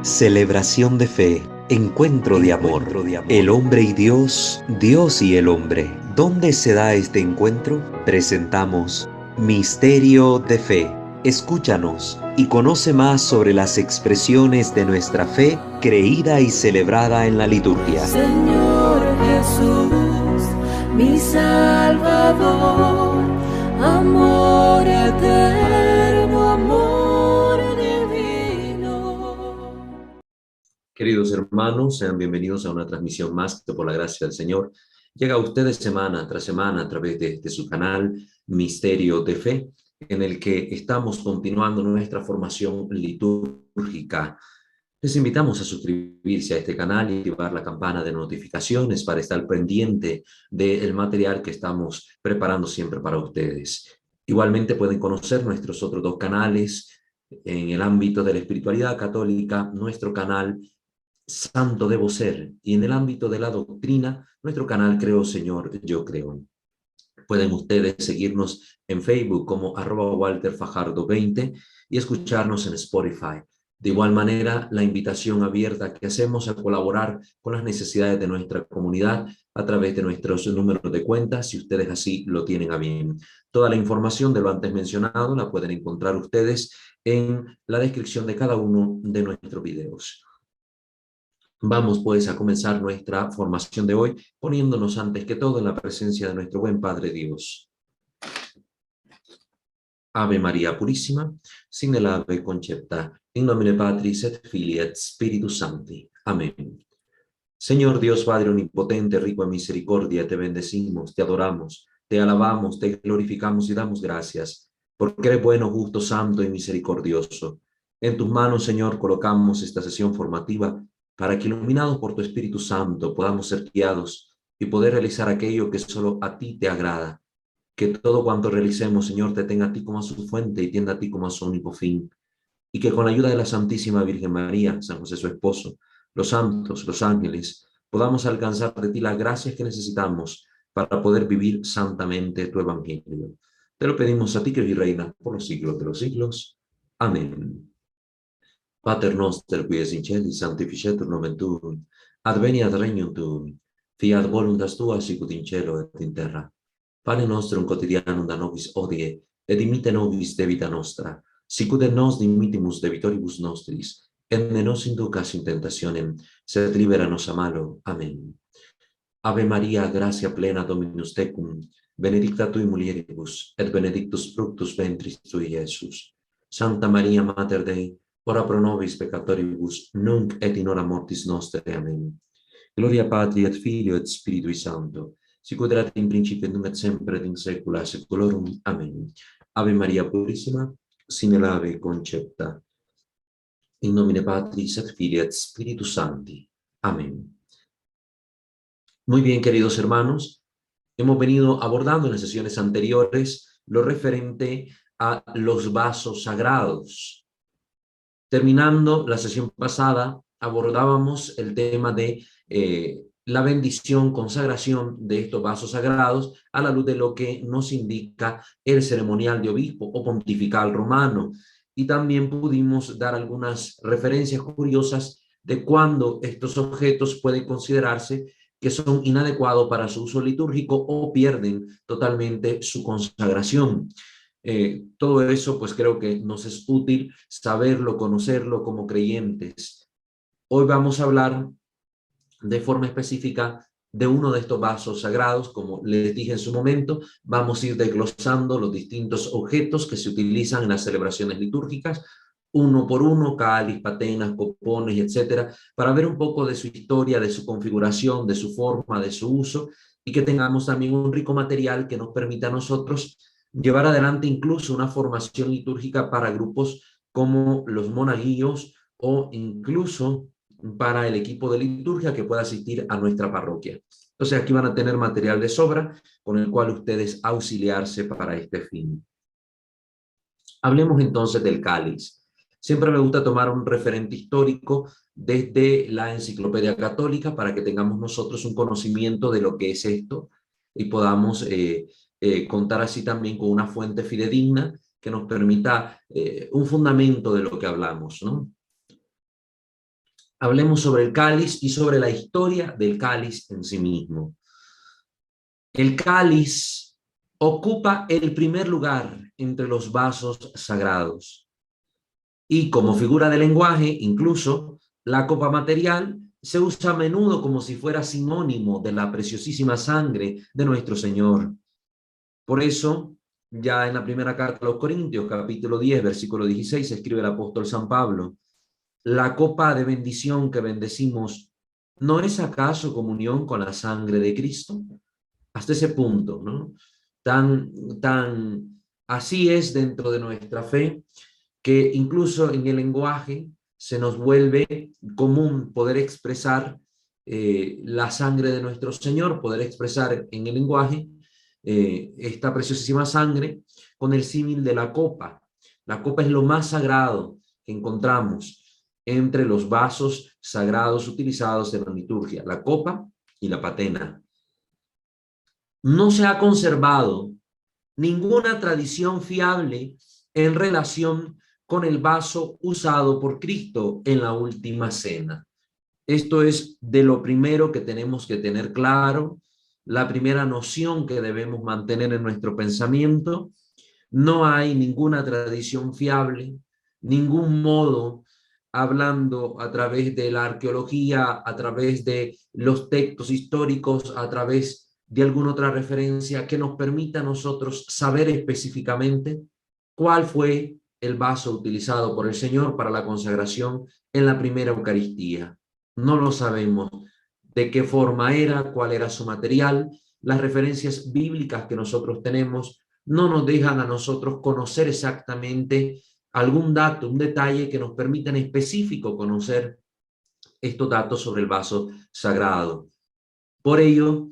Celebración de fe, encuentro de amor, el hombre y Dios, Dios y el hombre. ¿Dónde se da este encuentro? Presentamos Misterio de Fe. Escúchanos y conoce más sobre las expresiones de nuestra fe creída y celebrada en la liturgia. Señor Jesús, mi Salvador, amor eterno, amor divino. Queridos hermanos, sean bienvenidos a una transmisión más que por la gracia del Señor llega a ustedes semana tras semana a través de su canal Misterio de Fe, en el que estamos continuando nuestra formación litúrgica. Les invitamos a suscribirse a este canal y activar la campana de notificaciones para estar pendiente del material que estamos preparando siempre para ustedes. Igualmente pueden conocer nuestros otros dos canales en el ámbito de la espiritualidad católica, nuestro canal Santo Debo Ser, y en el ámbito de la doctrina, nuestro canal Creo Señor, Yo Creo. Pueden ustedes seguirnos en Facebook como @WalterFajardo20 y escucharnos en Spotify. De igual manera, la invitación abierta que hacemos a colaborar con las necesidades de nuestra comunidad a través de nuestros números de cuenta, si ustedes así lo tienen a bien. Toda la información de lo antes mencionado la pueden encontrar ustedes en la descripción de cada uno de nuestros videos. Vamos pues a comenzar nuestra formación de hoy poniéndonos antes que todo en la presencia de nuestro buen Padre Dios. Ave María Purísima, sin el ave concepta, in nomine Patris et Filii et Spiritus Sancti. Amén. Señor Dios Padre omnipotente, rico en misericordia, te bendecimos, te adoramos, te alabamos, te glorificamos y damos gracias, porque eres bueno, justo, santo y misericordioso. En tus manos, Señor, colocamos esta sesión formativa para que, iluminados por tu Espíritu Santo, podamos ser guiados y poder realizar aquello que solo a ti te agrada. Que todo cuanto realicemos, Señor, te tenga a ti como a su fuente y tienda a ti como a su único fin. Y que con la ayuda de la Santísima Virgen María, San José su esposo, los santos, los ángeles, podamos alcanzar de ti las gracias que necesitamos para poder vivir santamente tu evangelio. Te lo pedimos a ti que vives y reinas por los siglos de los siglos. Amén. Pater noster, qui es in celis, sanctificetur nomen tuum, adveniat regnum tuum, fiat voluntas tua sicut in cielo et in terra. Pane nostrum quotidianum da nobis hodie, et dimitte nobis debita nostra, sicut et nos dimittimus debitoribus nostris, et ne nos inducas in tentationem, sed libera nos a malo. Amén. Ave Maria, gratia plena Dominus tecum, benedicta tui mulieribus, et benedictus fructus ventris tui, Iesus. Santa Maria, Mater Dei, ora pro nobis peccatoribus, nunc et in hora mortis nostre. Amen. Gloria Patri et Filio et Spiritui Sancto, sicut erat in principio et nunc et semper et in saecula saeculorum. Amen. Ave Maria Purissima, sine ave concepta, in nomine Patris et Filii et Spiritus Sancti. Amén. Muy bien, queridos hermanos, hemos venido abordando en las sesiones anteriores lo referente a los vasos sagrados. Terminando la sesión pasada, abordábamos el tema de la bendición, consagración de estos vasos sagrados a la luz de lo que nos indica el ceremonial de obispo o pontifical romano. Y también pudimos dar algunas referencias curiosas de cuándo estos objetos pueden considerarse que son inadecuados para su uso litúrgico o pierden totalmente su consagración. Todo eso pues creo que nos es útil saberlo, conocerlo como creyentes. Hoy vamos a hablar de forma específica de uno de estos vasos sagrados. Como les dije en su momento, vamos a ir desglosando los distintos objetos que se utilizan en las celebraciones litúrgicas, uno por uno, cáliz, patenas, copones, etcétera, para ver un poco de su historia, de su configuración, de su forma, de su uso, y que tengamos también un rico material que nos permita a nosotros llevar adelante incluso una formación litúrgica para grupos como los monaguillos o incluso para el equipo de liturgia que pueda asistir a nuestra parroquia. Entonces aquí van a tener material de sobra con el cual ustedes auxiliarse para este fin. Hablemos entonces del cáliz. Siempre me gusta tomar un referente histórico desde la Enciclopedia Católica para que tengamos nosotros un conocimiento de lo que es esto y podamos contar así también con una fuente fidedigna que nos permita un fundamento de lo que hablamos, ¿no? hablemos sobre el cáliz y sobre la historia del cáliz en sí mismo. El cáliz ocupa el primer lugar entre los vasos sagrados. Y como figura de lenguaje, incluso, la copa material se usa a menudo como si fuera sinónimo de la preciosísima sangre de nuestro Señor. Por eso, ya en la primera carta a los Corintios, capítulo 10, versículo 16, escribe el apóstol San Pablo: la copa de bendición que bendecimos, ¿no es acaso comunión con la sangre de Cristo? Hasta ese punto, ¿no? Así es dentro de nuestra fe, que incluso en el lenguaje se nos vuelve común poder expresar la sangre de nuestro Señor, poder expresar en el lenguaje esta preciosísima sangre con el símil de la copa. La copa es lo más sagrado que encontramos entre los vasos sagrados utilizados en la liturgia, la copa y la patena. No se ha conservado ninguna tradición fiable en relación con el vaso usado por Cristo en la última cena. Esto es de lo primero que tenemos que tener claro, la primera noción que debemos mantener en nuestro pensamiento. No hay ninguna tradición fiable, ningún modo, hablando a través de la arqueología, a través de los textos históricos, a través de alguna otra referencia que nos permita a nosotros saber específicamente cuál fue el vaso utilizado por el Señor para la consagración en la primera Eucaristía. No lo sabemos. De qué forma era, cuál era su material. Las referencias bíblicas que nosotros tenemos no nos dejan a nosotros conocer exactamente algún dato, un detalle que nos permita en específico conocer estos datos sobre el vaso sagrado. Por ello,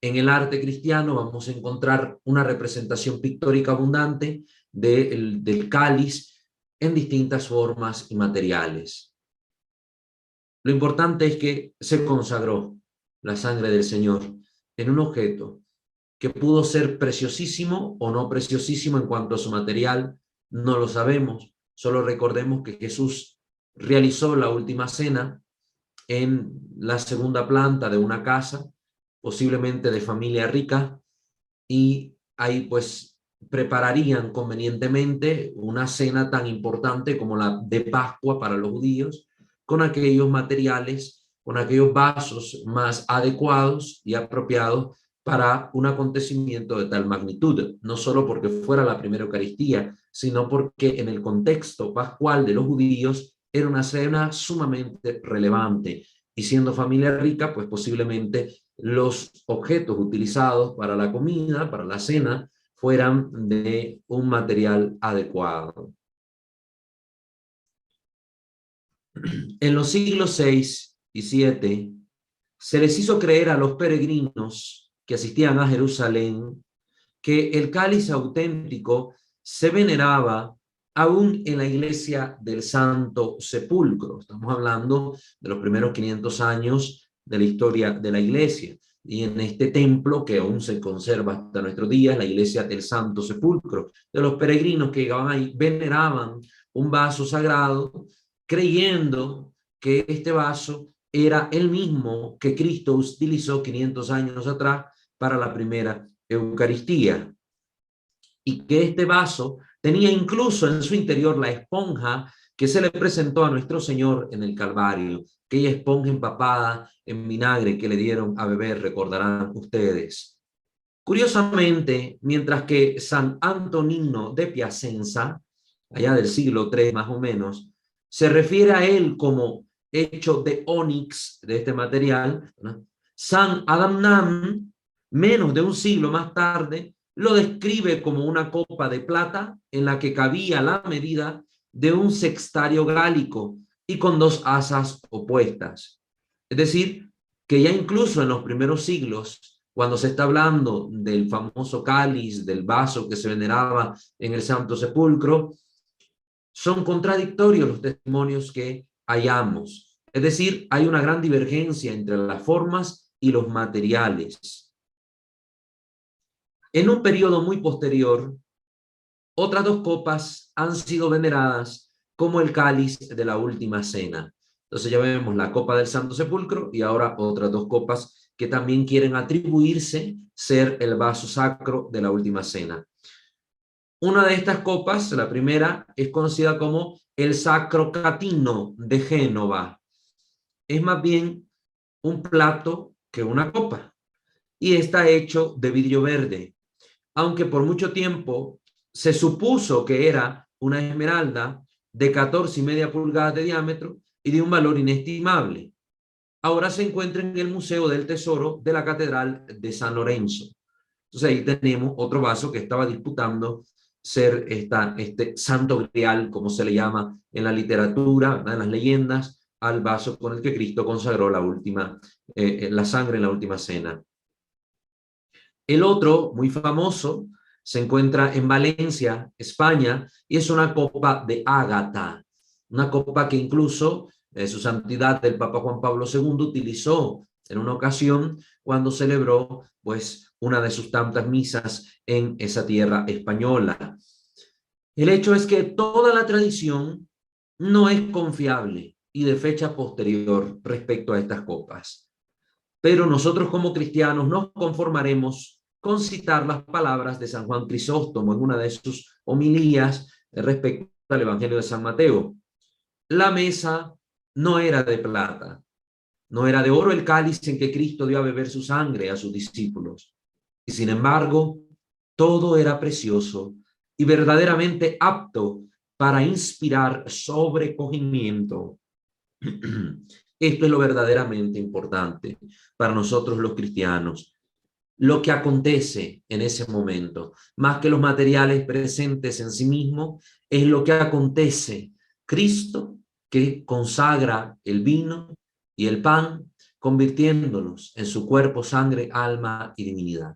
en el arte cristiano vamos a encontrar una representación pictórica abundante del cáliz en distintas formas y materiales. Lo importante es que se consagró la sangre del Señor en un objeto que pudo ser preciosísimo o no preciosísimo en cuanto a su material, no lo sabemos. Solo recordemos que Jesús realizó la última cena en la segunda planta de una casa, posiblemente de familia rica, y ahí pues prepararían convenientemente una cena tan importante como la de Pascua para los judíos, con aquellos materiales, con aquellos vasos más adecuados y apropiados para un acontecimiento de tal magnitud, no solo porque fuera la primera Eucaristía, sino porque en el contexto pascual de los judíos era una cena sumamente relevante, y siendo familia rica, pues posiblemente los objetos utilizados para la comida, para la cena, fueran de un material adecuado. En los siglos VI y VII se les hizo creer a los peregrinos que asistían a Jerusalén que el cáliz auténtico se veneraba aún en la iglesia del Santo Sepulcro. Estamos hablando de los primeros 500 años de la historia de la iglesia. Y en este templo, que aún se conserva hasta nuestros días, la iglesia del Santo Sepulcro, de los peregrinos que llegaban ahí, veneraban un vaso sagrado, creyendo que este vaso era el mismo que Cristo utilizó 500 años atrás para la primera Eucaristía. Y que este vaso tenía incluso en su interior la esponja que se le presentó a nuestro Señor en el Calvario, aquella esponja empapada en vinagre que le dieron a beber, recordarán ustedes. Curiosamente, mientras que San Antonino de Piacenza, allá del siglo III más o menos, se refiere a él como hecho de ónix, de este material, ¿no? San Adamnan, menos de un siglo más tarde, lo describe como una copa de plata en la que cabía la medida de un sextario gálico y con dos asas opuestas. Es decir, que ya incluso en los primeros siglos, cuando se está hablando del famoso cáliz, del vaso que se veneraba en el Santo Sepulcro, son contradictorios los testimonios que hallamos. Es decir, hay una gran divergencia entre las formas y los materiales. En un periodo muy posterior, otras dos copas han sido veneradas como el cáliz de la última cena. Entonces ya vemos la copa del Santo Sepulcro y ahora otras dos copas que también quieren atribuirse ser el vaso sacro de la última cena. Una de estas copas, la primera, es conocida como el Sacro Catino de Génova. Es más bien un plato que una copa y está hecho de vidrio verde, aunque por mucho tiempo se supuso que era una esmeralda de 14,5 pulgadas de diámetro y de un valor inestimable. Ahora se encuentra en el Museo del Tesoro de la Catedral de San Lorenzo. Entonces ahí tenemos otro vaso que estaba disputando ser este santo grial, como se le llama en la literatura, ¿verdad?, en las leyendas, al vaso con el que Cristo consagró la sangre en la última cena. El otro, muy famoso, se encuentra en Valencia, España, y es una copa de ágata, una copa que incluso su santidad el Papa Juan Pablo II utilizó en una ocasión cuando celebró pues una de sus tantas misas en esa tierra española. El hecho es que toda la tradición no es confiable y de fecha posterior respecto a estas copas. Pero nosotros como cristianos nos conformaremos con citar las palabras de San Juan Crisóstomo en una de sus homilías respecto al Evangelio de San Mateo. La mesa no era de plata, no era de oro el cáliz en que Cristo dio a beber su sangre a sus discípulos. Y sin embargo, todo era precioso y verdaderamente apto para inspirar sobrecogimiento. Esto es lo verdaderamente importante para nosotros los cristianos. Lo que acontece en ese momento, más que los materiales presentes en sí mismos, es lo que acontece. Cristo que consagra el vino y el pan, convirtiéndolos en su cuerpo, sangre, alma y divinidad.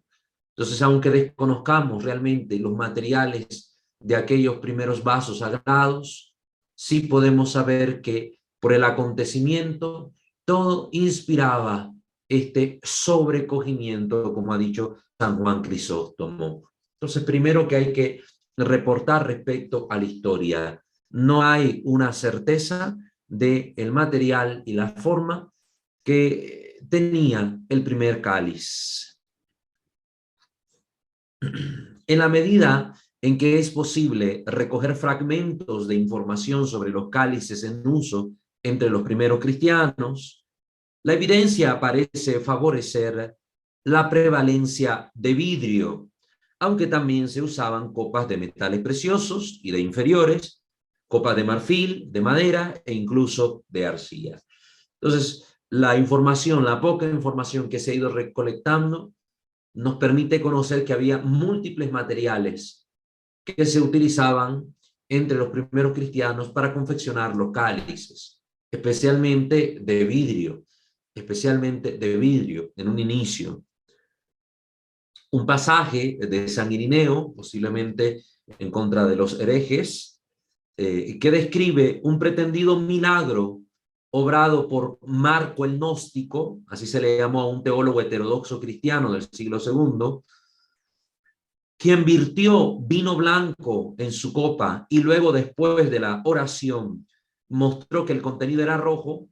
Entonces, aunque desconozcamos realmente los materiales de aquellos primeros vasos sagrados, sí podemos saber que por el acontecimiento todo inspiraba este sobrecogimiento, como ha dicho San Juan Crisóstomo. Entonces, primero que hay que reportar respecto a la historia. No hay una certeza del material y la forma que tenía el primer cáliz. En la medida en que es posible recoger fragmentos de información sobre los cálices en uso entre los primeros cristianos, la evidencia parece favorecer la prevalencia de vidrio, aunque también se usaban copas de metales preciosos y de inferiores, copas de marfil, de madera e incluso de arcilla. Entonces, la poca información que se ha ido recolectando nos permite conocer que había múltiples materiales que se utilizaban entre los primeros cristianos para confeccionar los cálices, especialmente de vidrio en un inicio. Un pasaje de San Irineo, posiblemente en contra de los herejes, que describe un pretendido milagro obrado por Marco el Gnóstico, así se le llamó a un teólogo heterodoxo cristiano del siglo II, quien virtió vino blanco en su copa y luego, después de la oración, mostró que el contenido era rojo,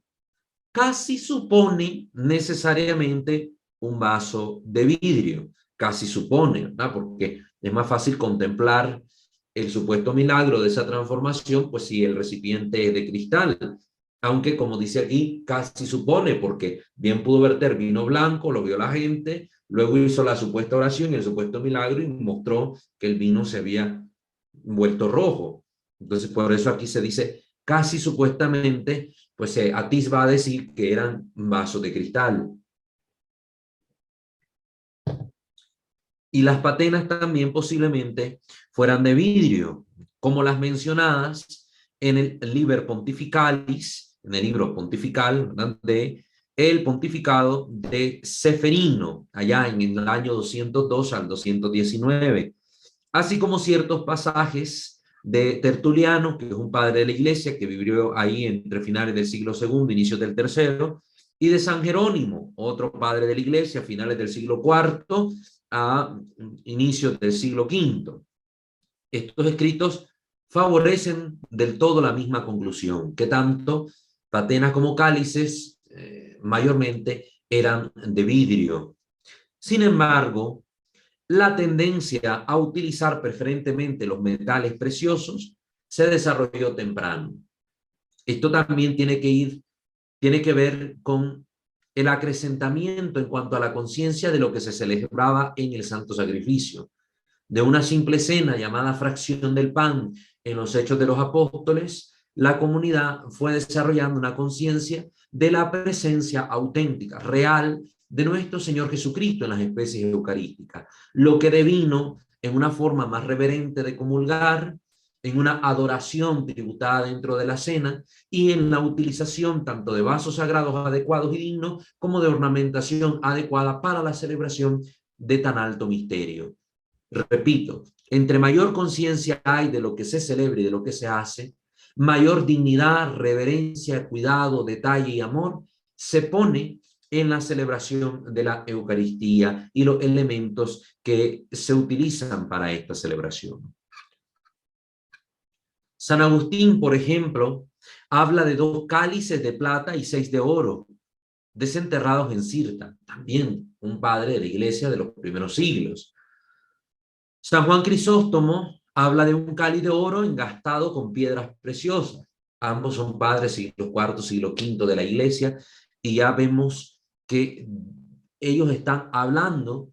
casi supone necesariamente un vaso de vidrio. Casi supone, ¿verdad? Porque es más fácil contemplar el supuesto milagro de esa transformación, pues si el recipiente es de cristal. Aunque, como dice aquí, casi supone, porque bien pudo verter vino blanco, lo vio la gente, luego hizo la supuesta oración y el supuesto milagro y mostró que el vino se había vuelto rojo. Entonces, por eso aquí se dice casi supuestamente, pues atisba a decir que eran vasos de cristal. Y las patenas también posiblemente fueran de vidrio, como las mencionadas en el Liber Pontificalis, en el libro pontifical, ¿verdad?, de el pontificado de Seferino, allá en el año 202 al 219, así como ciertos pasajes de Tertuliano, que es un padre de la iglesia que vivió ahí entre finales del siglo II, inicios del tercero, y de San Jerónimo, otro padre de la iglesia, finales del siglo IV a inicios del siglo V. Estos escritos favorecen del todo la misma conclusión, que tanto patenas como cálices, mayormente eran de vidrio. Sin embargo, la tendencia a utilizar preferentemente los metales preciosos se desarrolló temprano. Esto también tiene que ver con el acrecentamiento en cuanto a la conciencia de lo que se celebraba en el santo sacrificio. De una simple cena llamada fracción del pan en los Hechos de los Apóstoles, la comunidad fue desarrollando una conciencia de la presencia auténtica, real, de nuestro Señor Jesucristo en las especies eucarísticas, lo que devino en una forma más reverente de comulgar, en una adoración tributada dentro de la cena y en la utilización tanto de vasos sagrados adecuados y dignos como de ornamentación adecuada para la celebración de tan alto misterio. Repito, entre mayor conciencia hay de lo que se celebra y de lo que se hace, mayor dignidad, reverencia, cuidado, detalle y amor se pone en la celebración de la Eucaristía y los elementos que se utilizan para esta celebración. San Agustín, por ejemplo, habla de 2 cálices de plata y 6 de oro, desenterrados en Cirta, también un padre de la iglesia de los primeros siglos. San Juan Crisóstomo habla de un cáliz de oro engastado con piedras preciosas. Ambos son padres siglo IV, siglo V de la iglesia, y ya vemos que ellos están hablando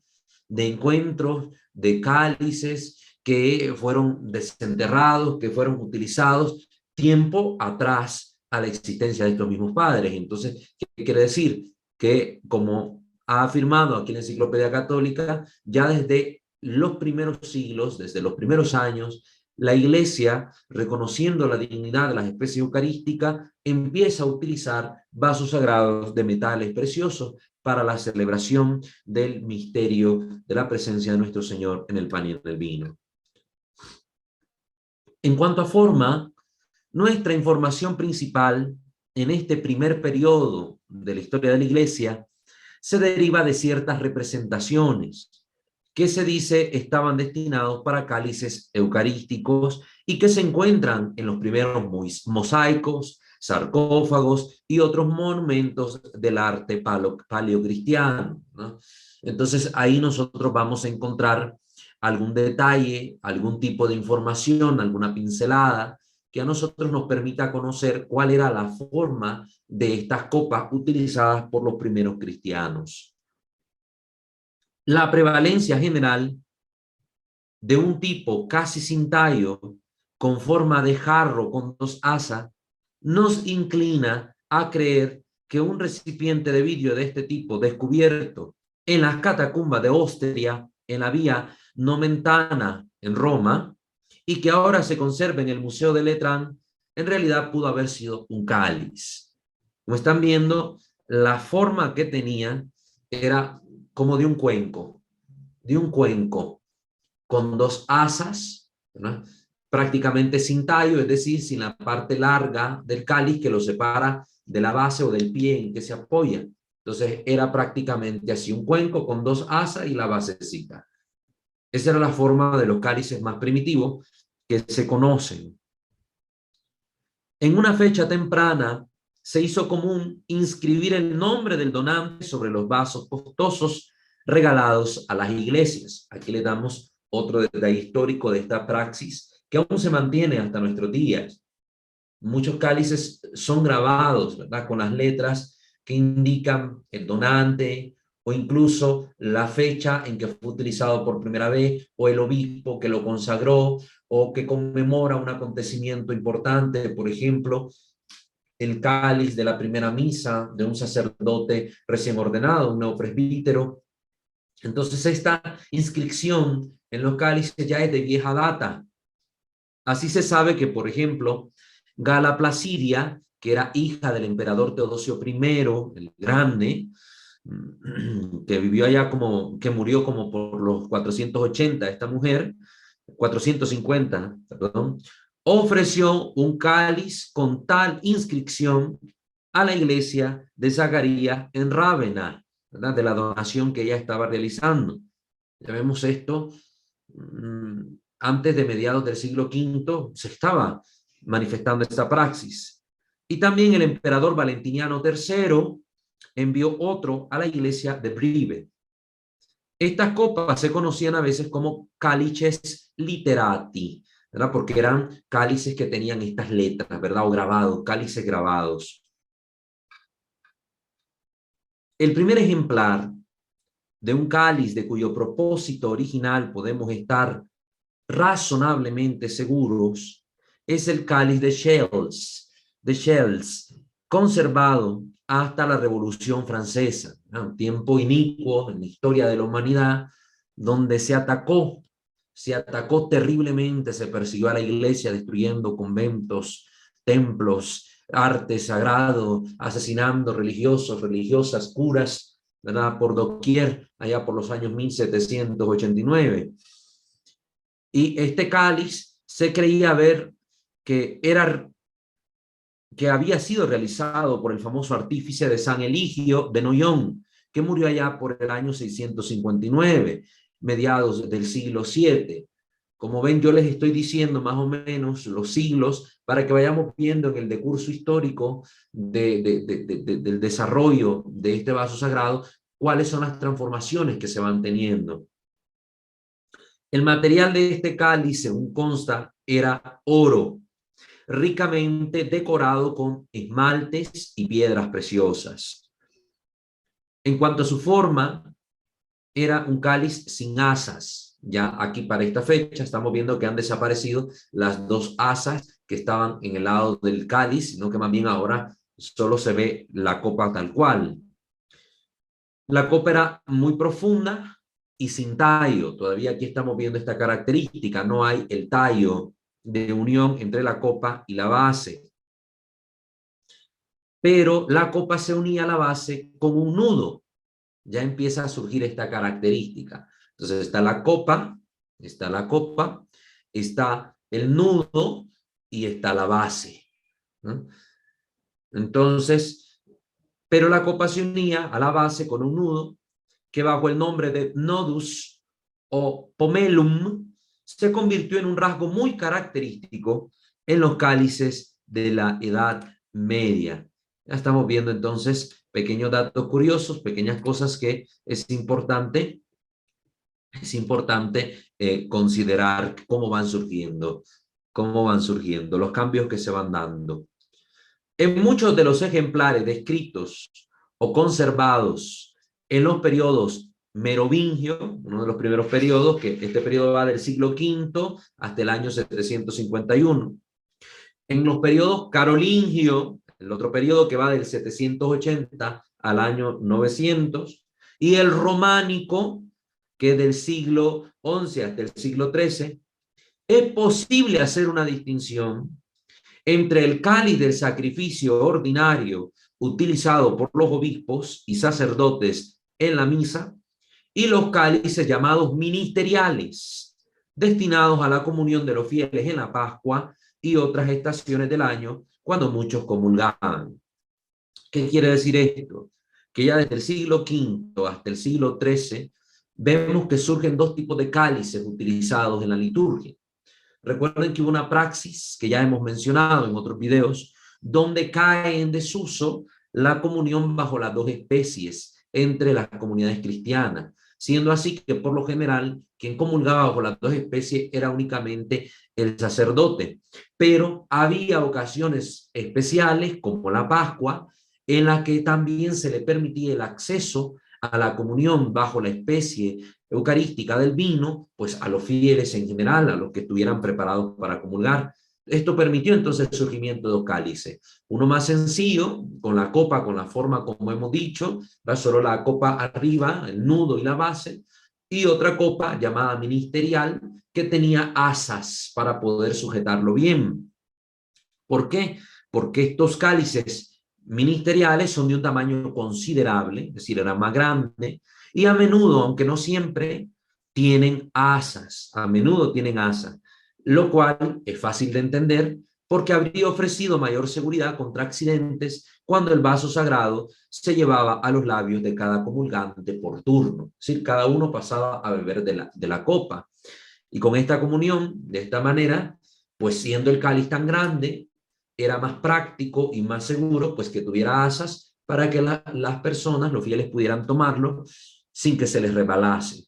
de encuentros, de cálices que fueron desenterrados, que fueron utilizados tiempo atrás a la existencia de estos mismos padres. Entonces, ¿qué quiere decir? Que, como ha afirmado aquí en la Enciclopedia Católica, ya desde los primeros siglos, desde los primeros años, la Iglesia, reconociendo la dignidad de las especies eucarísticas, empieza a utilizar vasos sagrados de metales preciosos para la celebración del misterio de la presencia de nuestro Señor en el pan y en el vino. En cuanto a forma, nuestra información principal en este primer periodo de la historia de la Iglesia se deriva de ciertas representaciones que se dice estaban destinados para cálices eucarísticos y que se encuentran en los primeros mosaicos, sarcófagos y otros monumentos del arte paleocristiano, ¿no? Entonces ahí nosotros vamos a encontrar algún detalle, algún tipo de información, alguna pincelada que a nosotros nos permita conocer cuál era la forma de estas copas utilizadas por los primeros cristianos. La prevalencia general de un tipo casi sin tallo, con forma de jarro con 2 asas, nos inclina a creer que un recipiente de vidrio de este tipo descubierto en las catacumbas de Ostria, en la vía Nomentana en Roma, y que ahora se conserva en el Museo de Letrán, en realidad pudo haber sido un cáliz. Como están viendo, la forma que tenía era como de un cuenco con 2 asas, ¿verdad? Prácticamente sin tallo, es decir, sin la parte larga del cáliz que lo separa de la base o del pie en que se apoya. Entonces era prácticamente así, un cuenco con 2 asas y la basecita. Esa era la forma de los cálices más primitivos que se conocen. En una fecha temprana se hizo común inscribir el nombre del donante sobre los vasos costosos regalados a las iglesias. Aquí le damos otro detalle histórico de esta praxis que aún se mantiene hasta nuestros días. Muchos cálices son grabados, ¿verdad?, con las letras que indican el donante o incluso la fecha en que fue utilizado por primera vez, o el obispo que lo consagró, o que conmemora un acontecimiento importante, por ejemplo, el cáliz de la primera misa de un sacerdote recién ordenado, un neopresbítero. Entonces esta inscripción en los cálices ya es de vieja data. Así se sabe que, por ejemplo, Gala Placidia, que era hija del emperador Teodosio I, el Grande, que vivió allá que murió como por los 480, esta mujer, 450, perdón, ofreció un cáliz con tal inscripción a la iglesia de Zacarías en Rávena, ¿verdad?, de la donación que ella estaba realizando. Ya vemos esto, antes de mediados del siglo V se estaba manifestando esta praxis. Y también el emperador Valentiniano III envió otro a la iglesia de Brive. Estas copas se conocían a veces como calices literati, ¿verdad? Porque eran cálices que tenían estas letras, ¿verdad? O grabados, cálices grabados. El primer ejemplar de un cáliz de cuyo propósito original podemos estar razonablemente seguros es el cáliz de Chelles, conservado hasta la Revolución Francesa, un tiempo inicuo en la historia de la humanidad, donde se atacó terriblemente, se persiguió a la iglesia destruyendo conventos, templos, arte sagrado, asesinando religiosos, religiosas, curas, ¿verdad? Por doquier, allá por los años 1789. Y este cáliz se creía ver que había sido realizado por el famoso artífice de San Eligio de Noyon, que murió allá por el año 659, mediados del siglo VII. Como ven, yo les estoy diciendo más o menos los siglos para que vayamos viendo en el decurso histórico del desarrollo de este vaso sagrado cuáles son las transformaciones que se van teniendo. El material de este cáliz, según consta, era oro, ricamente decorado con esmaltes y piedras preciosas. En cuanto a su forma, era un cáliz sin asas. Ya aquí para esta fecha estamos viendo que han desaparecido las dos asas que estaban en el lado del cáliz, sino que más bien ahora solo se ve la copa tal cual. La copa era muy profunda y sin tallo. Todavía aquí estamos viendo esta característica, no hay el tallo de unión entre la copa y la base. Pero la copa se unía a la base con un nudo. Ya empieza a surgir esta característica. Entonces está la copa, está el nudo y está la base, ¿no? Entonces, pero la copa se unía a la base con un nudo que bajo el nombre de nodus o pomelum se convirtió en un rasgo muy característico en los cálices de la Edad Media. Ya estamos viendo entonces pequeños datos curiosos, pequeñas cosas que es importante considerar cómo van surgiendo los cambios que se van dando. En muchos de los ejemplares descritos o conservados en los periodos merovingio, uno de los primeros periodos, que este periodo va del siglo V hasta el año 751. En los periodos carolingio, el otro periodo que va del 780 al año 900, y el románico, que es del siglo XI hasta el siglo XIII, es posible hacer una distinción entre el cáliz del sacrificio ordinario utilizado por los obispos y sacerdotes en la misa y los cálices llamados ministeriales, destinados a la comunión de los fieles en la Pascua y otras estaciones del año cuando muchos comulgaban. ¿Qué quiere decir esto? Que ya desde el siglo V hasta el siglo XIII vemos que surgen dos tipos de cálices utilizados en la liturgia. Recuerden que hubo una praxis que ya hemos mencionado en otros videos, donde cae en desuso la comunión bajo las dos especies entre las comunidades cristianas, siendo así que por lo general quien comulgaba bajo las dos especies era únicamente el sacerdote. Pero había ocasiones especiales, como la Pascua, en las que también se le permitía el acceso a la comunión bajo la especie eucarística del vino, pues a los fieles en general, a los que estuvieran preparados para comulgar. Esto permitió entonces el surgimiento de dos cálices. Uno más sencillo, con la copa, con la forma como hemos dicho, va solo la copa arriba, el nudo y la base, y otra copa llamada ministerial, que tenía asas para poder sujetarlo bien. ¿Por qué? Porque estos cálices ministeriales son de un tamaño considerable, es decir, eran más grandes, y a menudo, aunque no siempre, tienen asas, lo cual es fácil de entender porque habría ofrecido mayor seguridad contra accidentes cuando el vaso sagrado se llevaba a los labios de cada comulgante por turno, es decir, cada uno pasaba a beber de la copa. Y con esta comunión, de esta manera, pues siendo el cáliz tan grande, era más práctico y más seguro pues que tuviera asas para que las personas, los fieles, pudieran tomarlo sin que se les resbalase.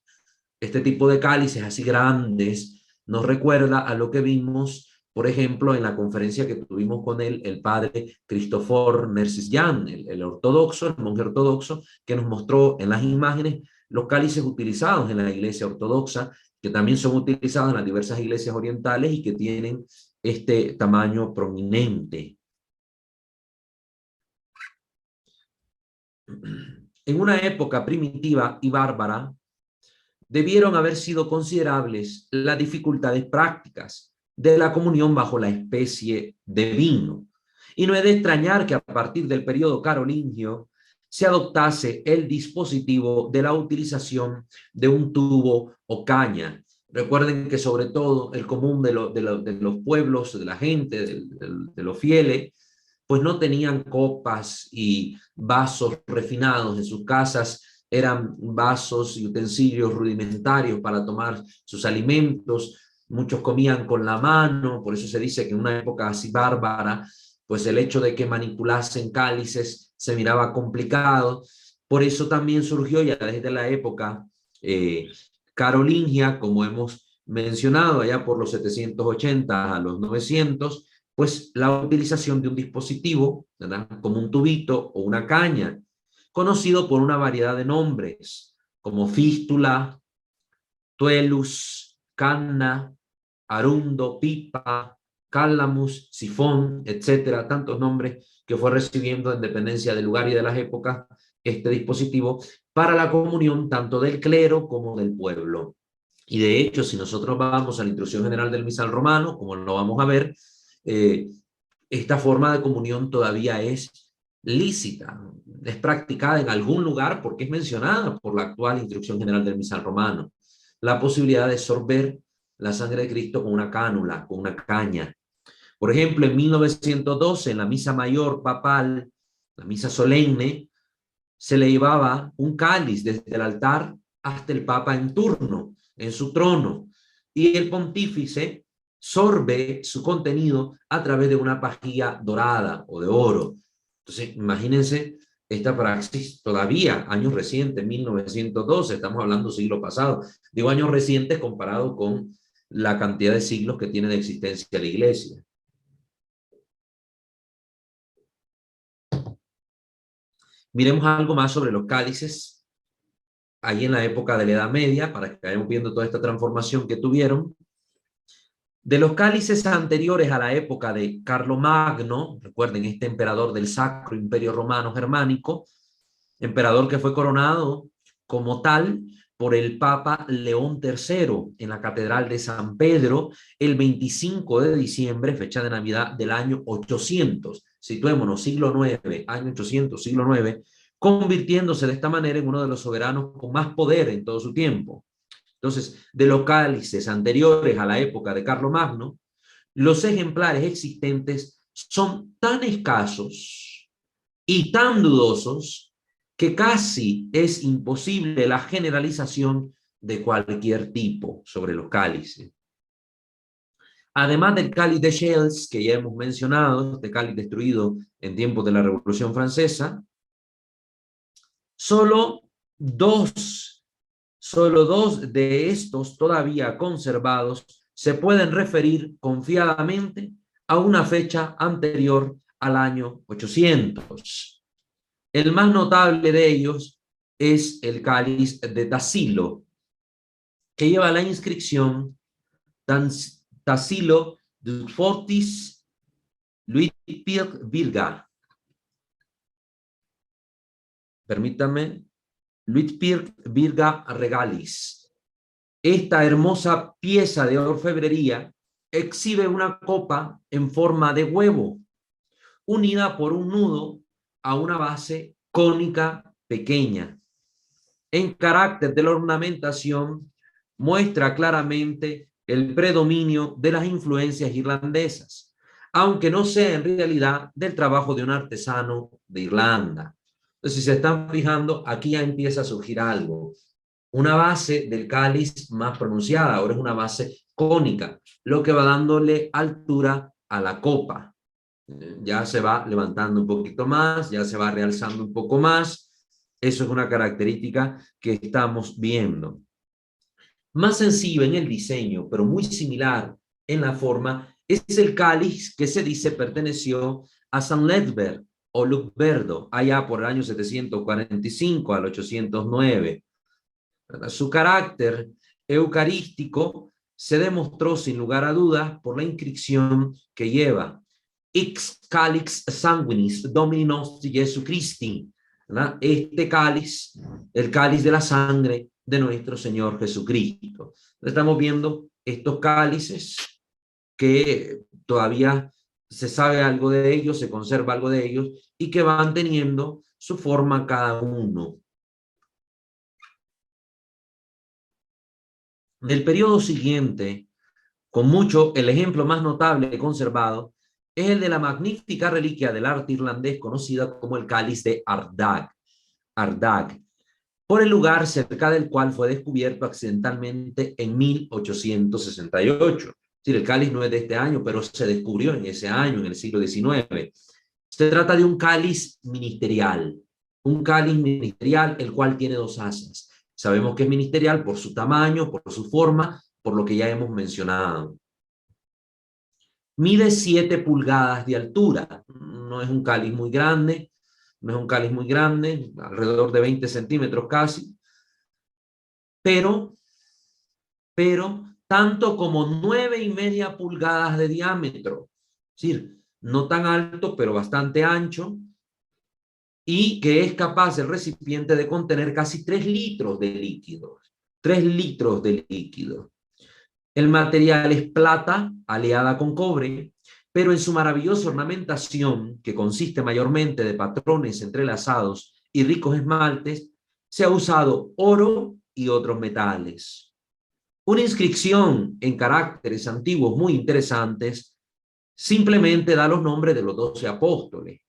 Este tipo de cálices así grandes nos recuerda a lo que vimos, por ejemplo, en la conferencia que tuvimos con el padre Christopher Nersesyan, el ortodoxo, el monje ortodoxo, que nos mostró en las imágenes los cálices utilizados en la iglesia ortodoxa, que también son utilizados en las diversas iglesias orientales y que tienen este tamaño prominente. En una época primitiva y bárbara, debieron haber sido considerables las dificultades prácticas de la comunión bajo la especie de vino. Y no es de extrañar que a partir del periodo carolingio se adoptase el dispositivo de la utilización de un tubo o caña. Recuerden que sobre todo el común de los pueblos, de la gente, de los fieles, pues no tenían copas y vasos refinados en sus casas. Eran vasos y utensilios rudimentarios para tomar sus alimentos. Muchos comían con la mano, por eso se dice que en una época así bárbara, pues el hecho de que manipulasen cálices se miraba complicado. Por eso también surgió ya desde la época carolingia, como hemos mencionado, allá por los 780 a los 900, pues la utilización de un dispositivo, ¿verdad?, como un tubito o una caña, conocido por una variedad de nombres, como fístula, tuelus, canna, arundo, pipa, cálamus, sifón, etcétera, tantos nombres que fue recibiendo en dependencia del lugar y de las épocas este dispositivo para la comunión tanto del clero como del pueblo. Y de hecho, si nosotros vamos a la Instrucción General del Misal Romano, como lo vamos a ver, esta forma de comunión todavía es lícita, es practicada en algún lugar porque es mencionada por la actual Instrucción General del Misal Romano. La posibilidad de sorber la sangre de Cristo con una cánula, con una caña. Por ejemplo, en 1912, en la misa mayor papal, la misa solemne, se le llevaba un cáliz desde el altar hasta el papa en turno, en su trono, y el pontífice sorbe su contenido a través de una pajilla dorada o de oro. Entonces, imagínense esta praxis todavía, años recientes, 1912, estamos hablando siglo pasado. Digo años recientes comparado con la cantidad de siglos que tiene de existencia la iglesia. Miremos algo más sobre los cálices ahí en la época de la Edad Media, para que vayamos viendo toda esta transformación que tuvieron. De los cálices anteriores a la época de Carlomagno, recuerden, este emperador del Sacro Imperio Romano Germánico, emperador que fue coronado como tal por el Papa León III en la Catedral de San Pedro el 25 de diciembre, fecha de Navidad del año 800. Situémonos, siglo IX, año 800, siglo IX, convirtiéndose de esta manera en uno de los soberanos con más poder en todo su tiempo. Entonces, de los cálices anteriores a la época de Carlomagno, los ejemplares existentes son tan escasos y tan dudosos que casi es imposible la generalización de cualquier tipo sobre los cálices. Además del cáliz de Chelles, que ya hemos mencionado, este cáliz destruido en tiempos de la Revolución Francesa, solo dos de estos todavía conservados se pueden referir confiadamente a una fecha anterior al año 800. El más notable de ellos es el cáliz de Tassilo, que lleva la inscripción Tassilo du Fortis Luitpirc Virga. Permítanme. Luitpirc Virga Regalis. Esta hermosa pieza de orfebrería exhibe una copa en forma de huevo, unida por un nudo a una base cónica pequeña. En carácter de la ornamentación, muestra claramente el predominio de las influencias irlandesas, aunque no sea en realidad del trabajo de un artesano de Irlanda. Entonces, si se están fijando, aquí ya empieza a surgir algo. Una base del cáliz más pronunciada, ahora es una base cónica, lo que va dándole altura a la copa. Ya se va levantando un poquito más, ya se va realzando un poco más. Eso es una característica que estamos viendo. Más sencillo en el diseño, pero muy similar en la forma, es el cáliz que se dice perteneció a San Ledber o Lucberdo, allá por el año 745 al 809. Su carácter eucarístico se demostró sin lugar a dudas por la inscripción que lleva Ex Calix Sanguinis Domini Nostri Jesu Christi, ¿verdad? Este cáliz, el cáliz de la sangre de nuestro Señor Jesucristo. Estamos viendo estos cálices que todavía se sabe algo de ellos, se conserva algo de ellos y que van teniendo su forma cada uno. Del periodo siguiente, con mucho, el ejemplo más notable conservado es el de la magnífica reliquia del arte irlandés conocida como el cáliz de Ardagh, por el lugar cerca del cual fue descubierto accidentalmente en 1868. Es decir, el cáliz no es de este año, pero se descubrió en ese año, en el siglo XIX. Se trata de un cáliz ministerial, el cual tiene dos asas. Sabemos que es ministerial por su tamaño, por su forma, por lo que ya hemos mencionado. Mide 7 pulgadas de altura. No es un cáliz muy grande, alrededor de 20 centímetros casi. Pero tanto como 9,5 pulgadas de diámetro. Es decir, no tan alto, pero bastante ancho. Y que es capaz el recipiente de contener casi 3 litros de líquido. 3 litros de líquido. El material es plata aleada con cobre, pero en su maravillosa ornamentación, que consiste mayormente de patrones entrelazados y ricos esmaltes, se ha usado oro y otros metales. Una inscripción en caracteres antiguos muy interesantes simplemente da los nombres de los 12 apóstoles.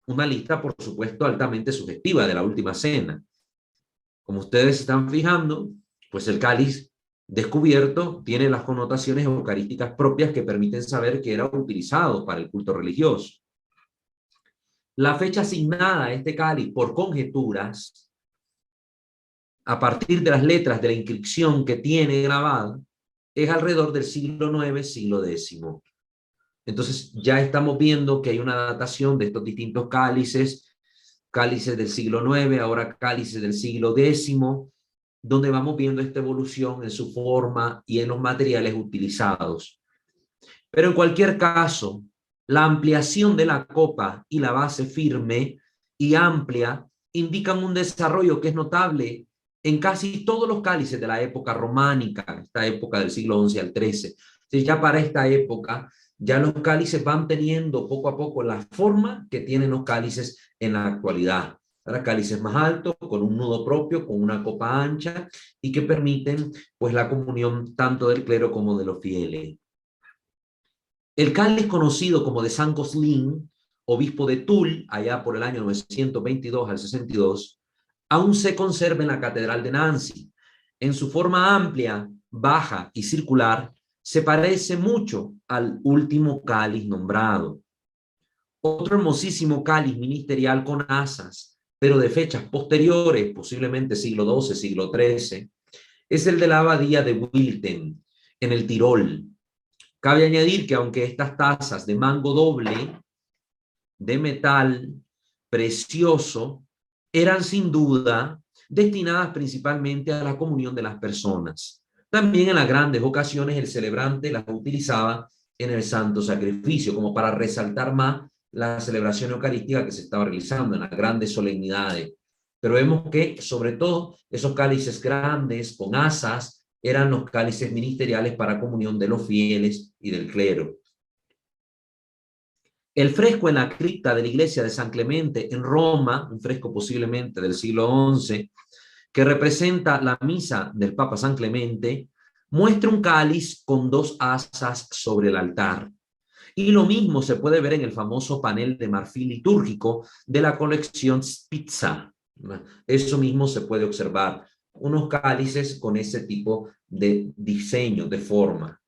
Una lista, por supuesto, altamente sugestiva de la última cena. Como ustedes se están fijando, pues el cáliz descubierto tiene las connotaciones eucarísticas propias que permiten saber que era utilizado para el culto religioso. La fecha asignada a este cáliz por conjeturas, a partir de las letras de la inscripción que tiene grabada, es alrededor del siglo IX, siglo X. Entonces ya estamos viendo que hay una datación de estos distintos cálices del siglo IX, ahora cálices del siglo X, donde vamos viendo esta evolución en su forma y en los materiales utilizados. Pero en cualquier caso, la ampliación de la copa y la base firme y amplia indican un desarrollo que es notable en casi todos los cálices de la época románica, esta época del siglo XI al XIII. Entonces ya para esta época, ya los cálices van teniendo poco a poco la forma que tienen los cálices en la actualidad. Ahora cálices más altos, con un nudo propio, con una copa ancha y que permiten pues la comunión tanto del clero como de los fieles. El cáliz conocido como de San Coslin, obispo de Toul, allá por el año 922 al 62, aún se conserva en la catedral de Nancy. En su forma amplia, baja y circular, se parece mucho al último cáliz nombrado. Otro hermosísimo cáliz ministerial con asas, pero de fechas posteriores, posiblemente siglo XII, siglo XIII, es el de la abadía de Wilten, en el Tirol. Cabe añadir que aunque estas tazas de mango doble, de metal precioso, eran sin duda destinadas principalmente a la comunión de las personas. También en las grandes ocasiones el celebrante las utilizaba en el santo sacrificio, como para resaltar más la celebración eucarística que se estaba realizando en las grandes solemnidades. Pero vemos que, sobre todo, esos cálices grandes con asas eran los cálices ministeriales para comunión de los fieles y del clero. El fresco en la cripta de la iglesia de San Clemente en Roma, un fresco posiblemente del siglo XI, que representa la misa del Papa San Clemente, muestra un cáliz con 2 asas sobre el altar. Y lo mismo se puede ver en el famoso panel de marfil litúrgico de la colección Spitza. Eso mismo se puede observar, unos cálices con ese tipo de diseño, de forma.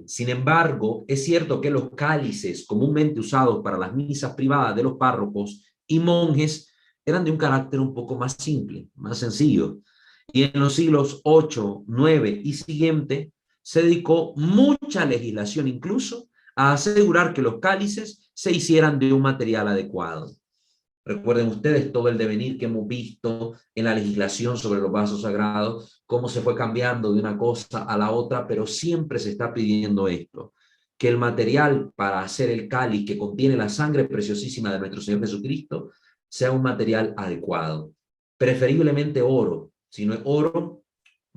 Sin embargo, es cierto que los cálices comúnmente usados para las misas privadas de los párrocos y monjes eran de un carácter un poco más simple, más sencillo. Y en los siglos 8, 9 y siguiente se dedicó mucha legislación incluso a asegurar que los cálices se hicieran de un material adecuado. Recuerden ustedes todo el devenir que hemos visto en la legislación sobre los vasos sagrados, cómo se fue cambiando de una cosa a la otra, pero siempre se está pidiendo esto, que el material para hacer el cáliz que contiene la sangre preciosísima de nuestro Señor Jesucristo sea un material adecuado, preferiblemente oro. Si no es oro,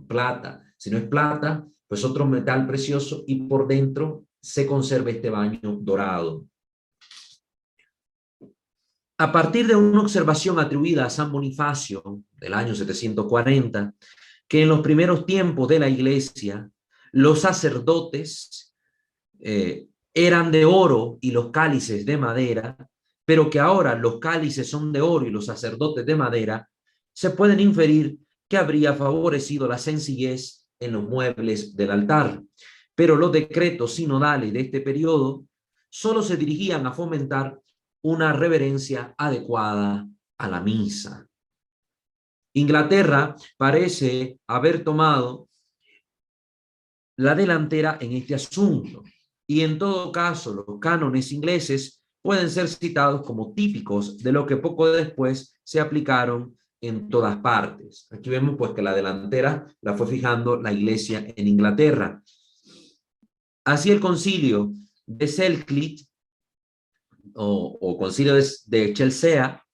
plata. Si no es plata, pues otro metal precioso, y por dentro se conserva este baño dorado. A partir de una observación atribuida a San Bonifacio del año 740, que en los primeros tiempos de la iglesia los sacerdotes eran de oro y los cálices de madera, pero que ahora los cálices son de oro y los sacerdotes de madera, se pueden inferir que habría favorecido la sencillez en los muebles del altar. Pero los decretos sinodales de este periodo solo se dirigían a fomentar una reverencia adecuada a la misa. Inglaterra parece haber tomado la delantera en este asunto, y en todo caso los cánones ingleses pueden ser citados como típicos de lo que poco después se aplicaron en todas partes. Aquí vemos pues que la delantera la fue fijando la iglesia en Inglaterra. Así el concilio de Selkirk o concilio de Chelsea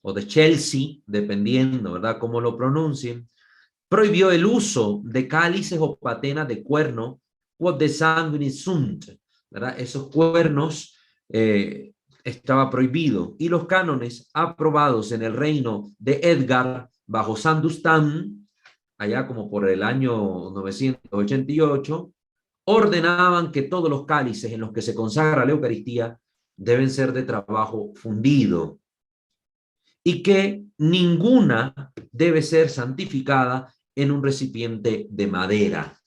o de Chelsea, dependiendo, ¿verdad?, cómo lo pronuncien, prohibió el uso de cálices o patenas de cuerno o de sanguinisunt, ¿verdad? Esos cuernos estaba prohibido, y los cánones aprobados en el reino de Edgar bajo Sandustan, allá como por el año 988, ordenaban que todos los cálices en los que se consagra la Eucaristía deben ser de trabajo fundido y que ninguna debe ser santificada en un recipiente de madera.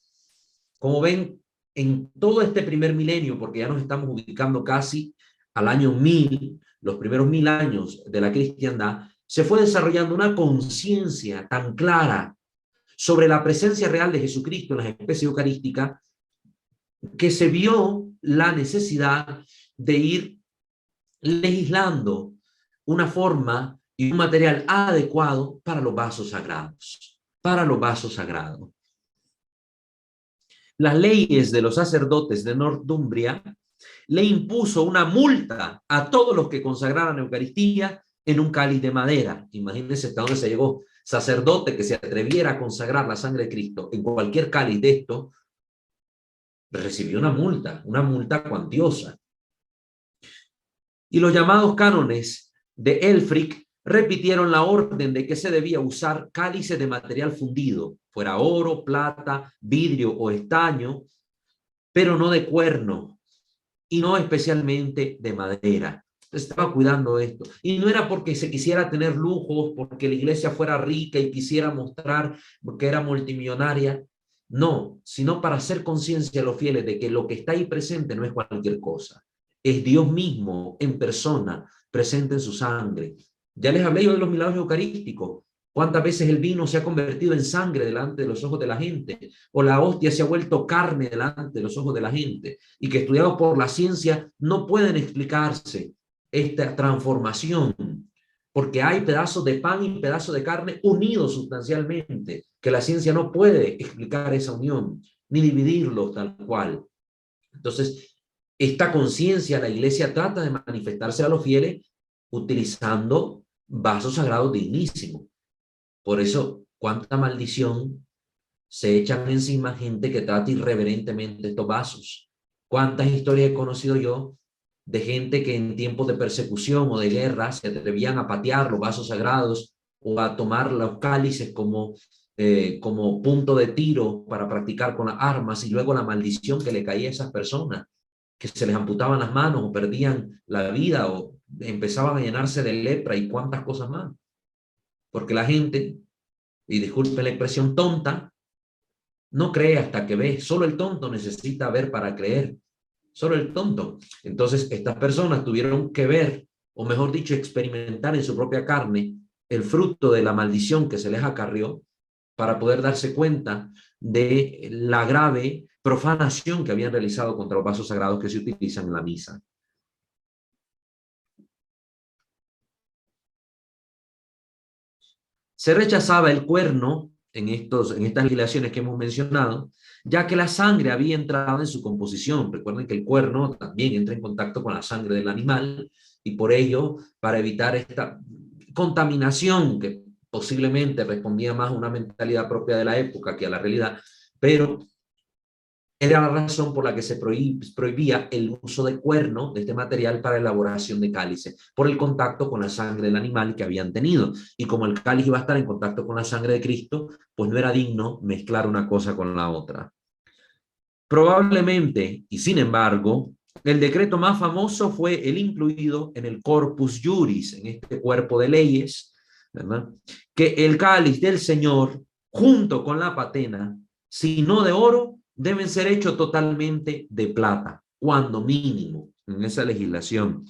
Como ven, en todo este primer milenio, porque ya nos estamos ubicando casi al año 1000, los primeros 1000 años de la cristiandad, se fue desarrollando una conciencia tan clara sobre la presencia real de Jesucristo en las especies eucarísticas, que se vio la necesidad de ir legislando una forma y un material adecuado para los vasos sagrados, para los vasos sagrados. Las leyes de los sacerdotes de Northumbria le impuso una multa a todos los que consagraran la Eucaristía en un cáliz de madera. Imagínense hasta dónde se llegó. Sacerdote que se atreviera a consagrar la sangre de Cristo en cualquier cáliz de esto, recibió una multa cuantiosa. Y los llamados cánones de Elfric repitieron la orden de que se debía usar cálices de material fundido, fuera oro, plata, vidrio o estaño, pero no de cuerno, y no especialmente de madera. Estaba cuidando esto. Y no era porque se quisiera tener lujos, porque la iglesia fuera rica y quisiera mostrar que era multimillonaria. No, sino para hacer conciencia a los fieles de que lo que está ahí presente no es cualquier cosa. Es Dios mismo en persona, presente en su sangre. Ya les hablé yo de los milagros eucarísticos. ¿Cuántas veces el vino se ha convertido en sangre delante de los ojos de la gente? O la hostia se ha vuelto carne delante de los ojos de la gente. Y que estudiados por la ciencia no pueden explicarse esta transformación. Porque hay pedazos de pan y pedazos de carne unidos sustancialmente, que la ciencia no puede explicar esa unión, ni dividirlos tal cual. Entonces, esta conciencia la iglesia trata de manifestarse a los fieles utilizando vasos sagrados dignísimos. Por eso, cuánta maldición se echan encima gente que trata irreverentemente estos vasos. Cuántas historias he conocido yo de gente que en tiempos de persecución o de guerra se atrevían a patear los vasos sagrados o a tomar los cálices como punto de tiro para practicar con las armas, y luego la maldición que le caía a esas personas, que se les amputaban las manos o perdían la vida o empezaban a llenarse de lepra y cuántas cosas más. Porque la gente, y disculpen la expresión tonta, No cree hasta que ve. Solo el tonto necesita ver para creer. Solo el tonto. Entonces, estas personas tuvieron que ver, o mejor dicho, experimentar en su propia carne el fruto de la maldición que se les acarrió para poder darse cuenta de la grave profanación que habían realizado contra los vasos sagrados que se utilizan en la misa. Se rechazaba el cuerno en estas legislaciones que hemos mencionado, ya que la sangre había entrado en su composición. Recuerden que el cuerno también entra en contacto con la sangre del animal y por ello, para evitar esta contaminación que posiblemente respondía más a una mentalidad propia de la época que a la realidad, pero era la razón por la que se prohibía el uso de cuerno de este material para elaboración de cálices, por el contacto con la sangre del animal que habían tenido. Y como el cáliz iba a estar en contacto con la sangre de Cristo, pues no era digno mezclar una cosa con la otra. Probablemente, y sin embargo, el decreto más famoso fue el incluido en el Corpus Juris, en este cuerpo de leyes, ¿verdad? Que el cáliz del Señor, junto con la patena, si no de oro, deben ser hechos totalmente de plata, cuando mínimo, en esa legislación.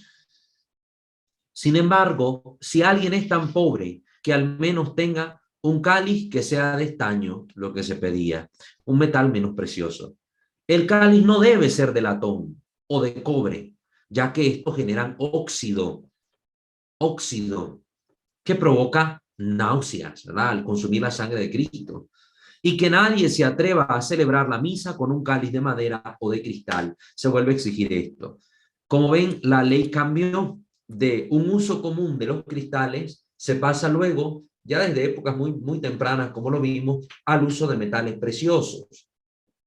Sin embargo, si alguien es tan pobre que al menos tenga un cáliz que sea de estaño, lo que se pedía, un metal menos precioso. El cáliz no debe ser de latón o de cobre, ya que estos generan óxido que provoca náuseas, ¿verdad? Al consumir la sangre de Cristo. Y que nadie se atreva a celebrar la misa con un cáliz de madera o de cristal. Se vuelve a exigir esto. Como ven, la ley cambió de un uso común de los cristales, se pasa luego, ya desde épocas muy tempranas, como lo vimos, al uso de metales preciosos,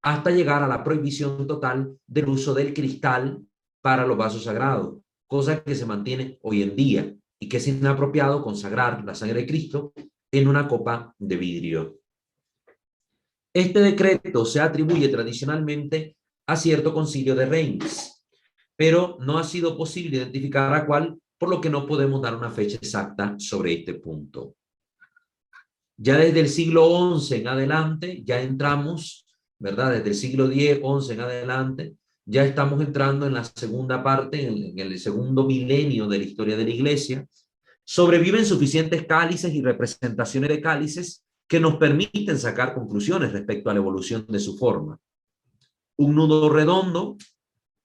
hasta llegar a la prohibición total del uso del cristal para los vasos sagrados, cosa que se mantiene hoy en día y que es inapropiado consagrar la sangre de Cristo en una copa de vidrio. Este decreto se atribuye tradicionalmente a cierto concilio de Reims, pero no ha sido posible identificar a cuál, por lo que no podemos dar una fecha exacta sobre este punto. Ya desde el siglo XI en adelante, ya entramos, ¿verdad? Desde el siglo X, XI en adelante, ya estamos entrando en la segunda parte, en el segundo milenio de la historia de la Iglesia. Sobreviven suficientes cálices y representaciones de cálices que nos permiten sacar conclusiones respecto a la evolución de su forma. Un nudo redondo,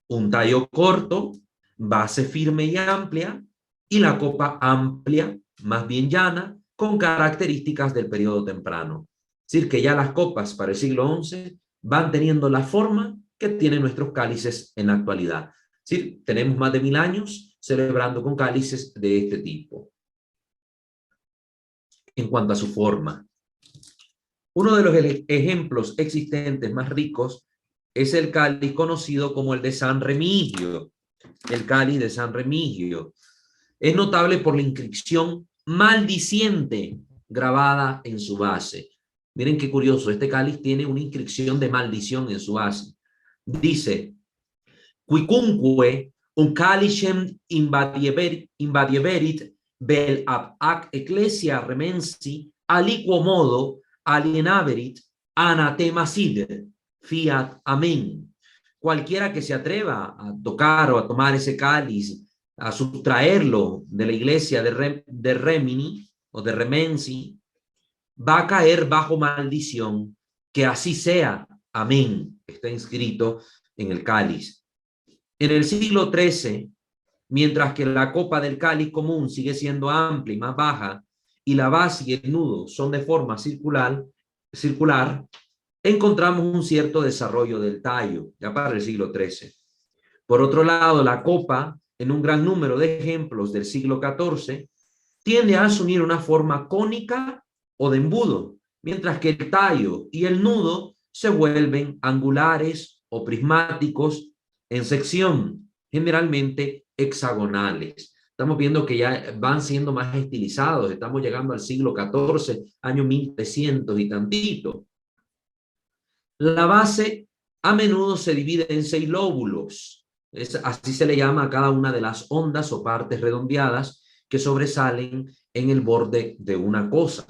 un tallo corto, base firme y amplia, y la copa amplia, más bien llana, con características del periodo temprano. Es decir, que ya las copas para el siglo XI van teniendo la forma que tienen nuestros cálices en la actualidad. Es decir, tenemos más de 1000 años celebrando con cálices de este tipo. En cuanto a su forma, uno de los ejemplos existentes más ricos es el cáliz conocido como el de San Remigio. El cáliz de San Remigio es notable por la inscripción maldiciente grabada en su base. Miren qué curioso, este cáliz tiene una inscripción de maldición en su base. Dice: quicunque un calicem invadieverit vel ab ac ecclesia remensi aliquo modo alienaverit anatema side, fiat amén. Cualquiera que se atreva a tocar o a tomar ese cáliz, a sustraerlo de la iglesia de Remini o de Remensi, va a caer bajo maldición. Que así sea, amén. Está inscrito en el cáliz. En el siglo XIII, mientras que la copa del cáliz común sigue siendo amplia y más baja, y la base y el nudo son de forma circular, encontramos un cierto desarrollo del tallo, ya para el siglo XIII. Por otro lado, la copa, en un gran número de ejemplos del siglo XIV, tiende a asumir una forma cónica o de embudo, mientras que el tallo y el nudo se vuelven angulares o prismáticos en sección, generalmente hexagonales. Estamos viendo que ya van siendo más estilizados, estamos llegando al siglo XIV, año 1300 y tantito. La base a menudo se divide en 6 lóbulos. Así se le llama a cada una de las ondas o partes redondeadas que sobresalen en el borde de una cosa.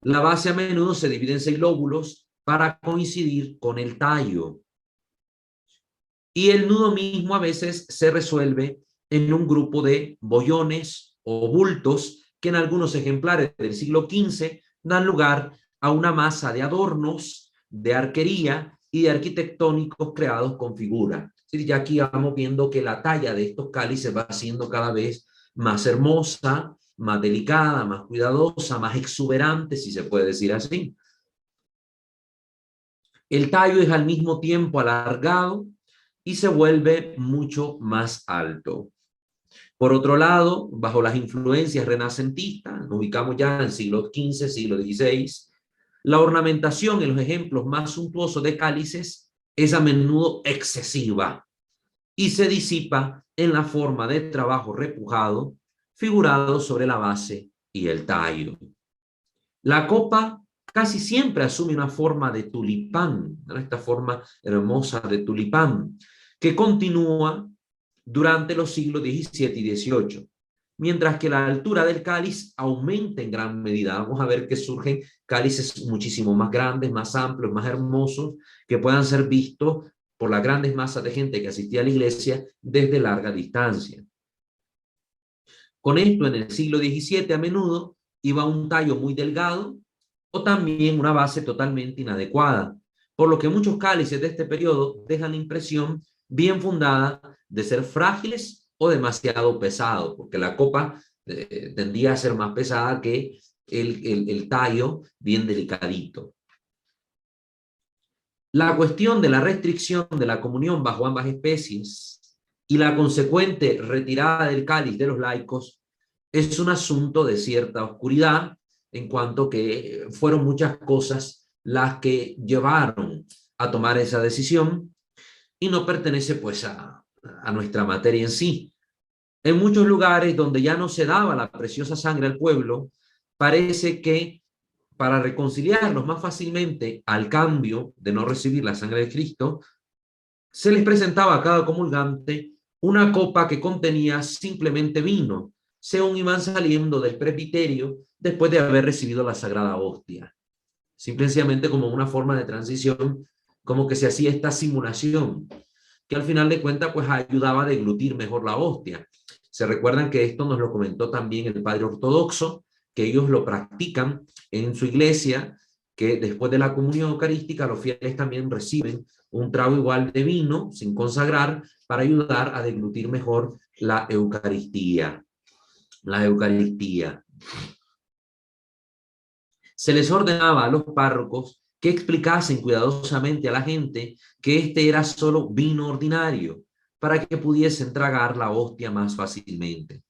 La base a menudo se divide en 6 lóbulos para coincidir con el tallo. Y el nudo mismo a veces se resuelve en un grupo de bollones o bultos que en algunos ejemplares del siglo XV dan lugar a una masa de adornos, de arquería y de arquitectónicos creados con figura. Sí, ya aquí vamos viendo que la talla de estos cálices va siendo cada vez más hermosa, más delicada, más cuidadosa, más exuberante, si se puede decir así. El tallo es al mismo tiempo alargado y se vuelve mucho más alto. Por otro lado, bajo las influencias renacentistas, nos ubicamos ya en el siglo XV, siglo XVI, la ornamentación en los ejemplos más suntuosos de cálices es a menudo excesiva y se disipa en la forma de trabajo repujado, figurado sobre la base y el tallo. La copa casi siempre asume una forma de tulipán, ¿no? Esta forma hermosa de tulipán, que continúa durante los siglos XVII y XVIII, mientras que la altura del cáliz aumenta en gran medida. Vamos a ver que surgen cálices muchísimo más grandes, más amplios, más hermosos, que puedan ser vistos por las grandes masas de gente que asistía a la iglesia desde larga distancia. Con esto, en el siglo XVII a menudo iba un tallo muy delgado o también una base totalmente inadecuada, por lo que muchos cálices de este periodo dejan la impresión bien fundada de ser frágiles o demasiado pesados, porque la copa tendía a ser más pesada que el tallo bien delicadito. La cuestión de la restricción de la comunión bajo ambas especies y la consecuente retirada del cáliz de los laicos es un asunto de cierta oscuridad, en cuanto que fueron muchas cosas las que llevaron a tomar esa decisión y no pertenece pues a nuestra materia en sí. En muchos lugares donde ya no se daba la preciosa sangre al pueblo, parece que para reconciliarlos más fácilmente al cambio de no recibir la sangre de Cristo, se les presentaba a cada comulgante una copa que contenía simplemente vino, según iban saliendo del presbiterio después de haber recibido la sagrada hostia. Simplemente como una forma de transición, como que se hacía esta simulación, que al final de cuentas pues ayudaba a deglutir mejor la hostia. Se recuerdan que esto nos lo comentó también el padre ortodoxo, que ellos lo practican en su iglesia, que después de la comunión eucarística los fieles también reciben un trago igual de vino sin consagrar para ayudar a deglutir mejor la Eucaristía. La Eucaristía. Se les ordenaba a los párrocos que explicasen cuidadosamente a la gente que este era solo vino ordinario, para que pudiesen tragar la hostia más fácilmente.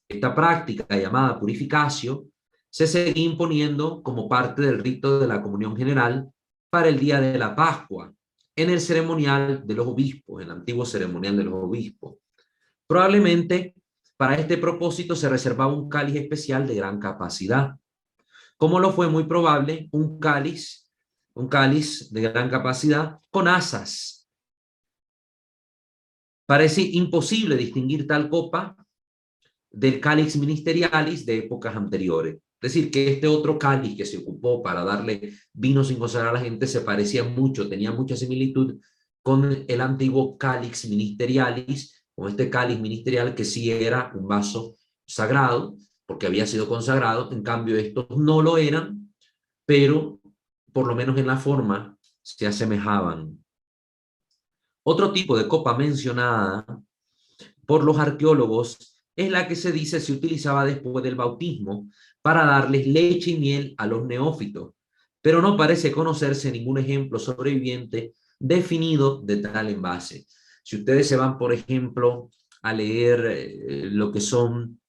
Esta práctica, llamada purificatio, se seguía imponiendo como parte del rito de la comunión general para el día de la Pascua, en el ceremonial de los obispos, el antiguo ceremonial de los obispos. Probablemente para este propósito se reservaba un cáliz especial de gran capacidad, como lo fue muy probable un cáliz de gran capacidad con asas. Parece imposible distinguir tal copa del cáliz ministerialis de épocas anteriores. Es decir, que este otro cáliz que se ocupó para darle vino sin consagrar a la gente se parecía mucho, tenía mucha similitud con el antiguo cáliz ministerialis, con este cáliz ministerial que sí era un vaso sagrado, porque había sido consagrado. En cambio estos no lo eran, pero por lo menos en la forma se asemejaban. Otro tipo de copa mencionada por los arqueólogos es la que se dice se utilizaba después del bautismo para darles leche y miel a los neófitos, pero no parece conocerse ningún ejemplo sobreviviente definido de tal envase. Si ustedes se van, por ejemplo, a leer lo que son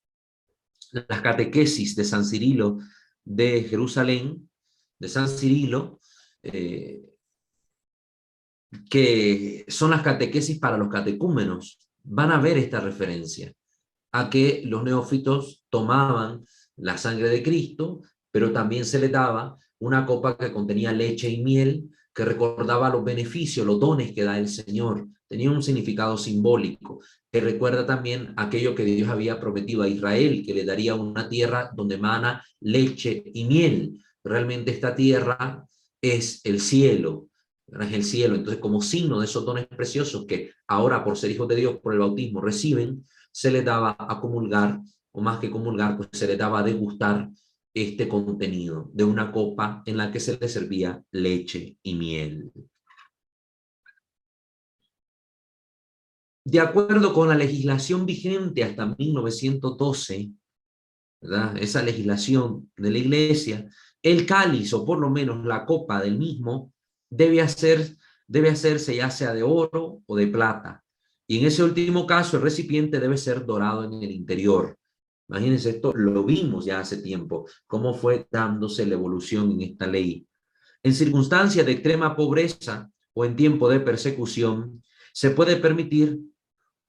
las catequesis de San Cirilo de Jerusalén, de San Cirilo, que son las catequesis para los catecúmenos, van a ver esta referencia a que los neófitos tomaban la sangre de Cristo, pero también se les daba una copa que contenía leche y miel, que recordaba los beneficios, los dones que da el Señor. Tenía un significado simbólico, que recuerda también aquello que Dios había prometido a Israel, que le daría una tierra donde mana leche y miel. Realmente esta tierra es el cielo, ¿verdad? Es el cielo. Entonces, como signo de esos dones preciosos que ahora, por ser hijos de Dios, por el bautismo, reciben, se les daba a comulgar, o más que comulgar, pues se les daba a degustar este contenido de una copa en la que se les servía leche y miel. De acuerdo con la legislación vigente hasta 1912, ¿verdad? Esa legislación de la iglesia, el cáliz, o por lo menos la copa del mismo, debe hacerse ya sea de oro o de plata. Y en ese último caso, el recipiente debe ser dorado en el interior. Imagínense, esto lo vimos ya hace tiempo, cómo fue dándose la evolución en esta ley. En circunstancias de extrema pobreza o en tiempo de persecución, se puede permitir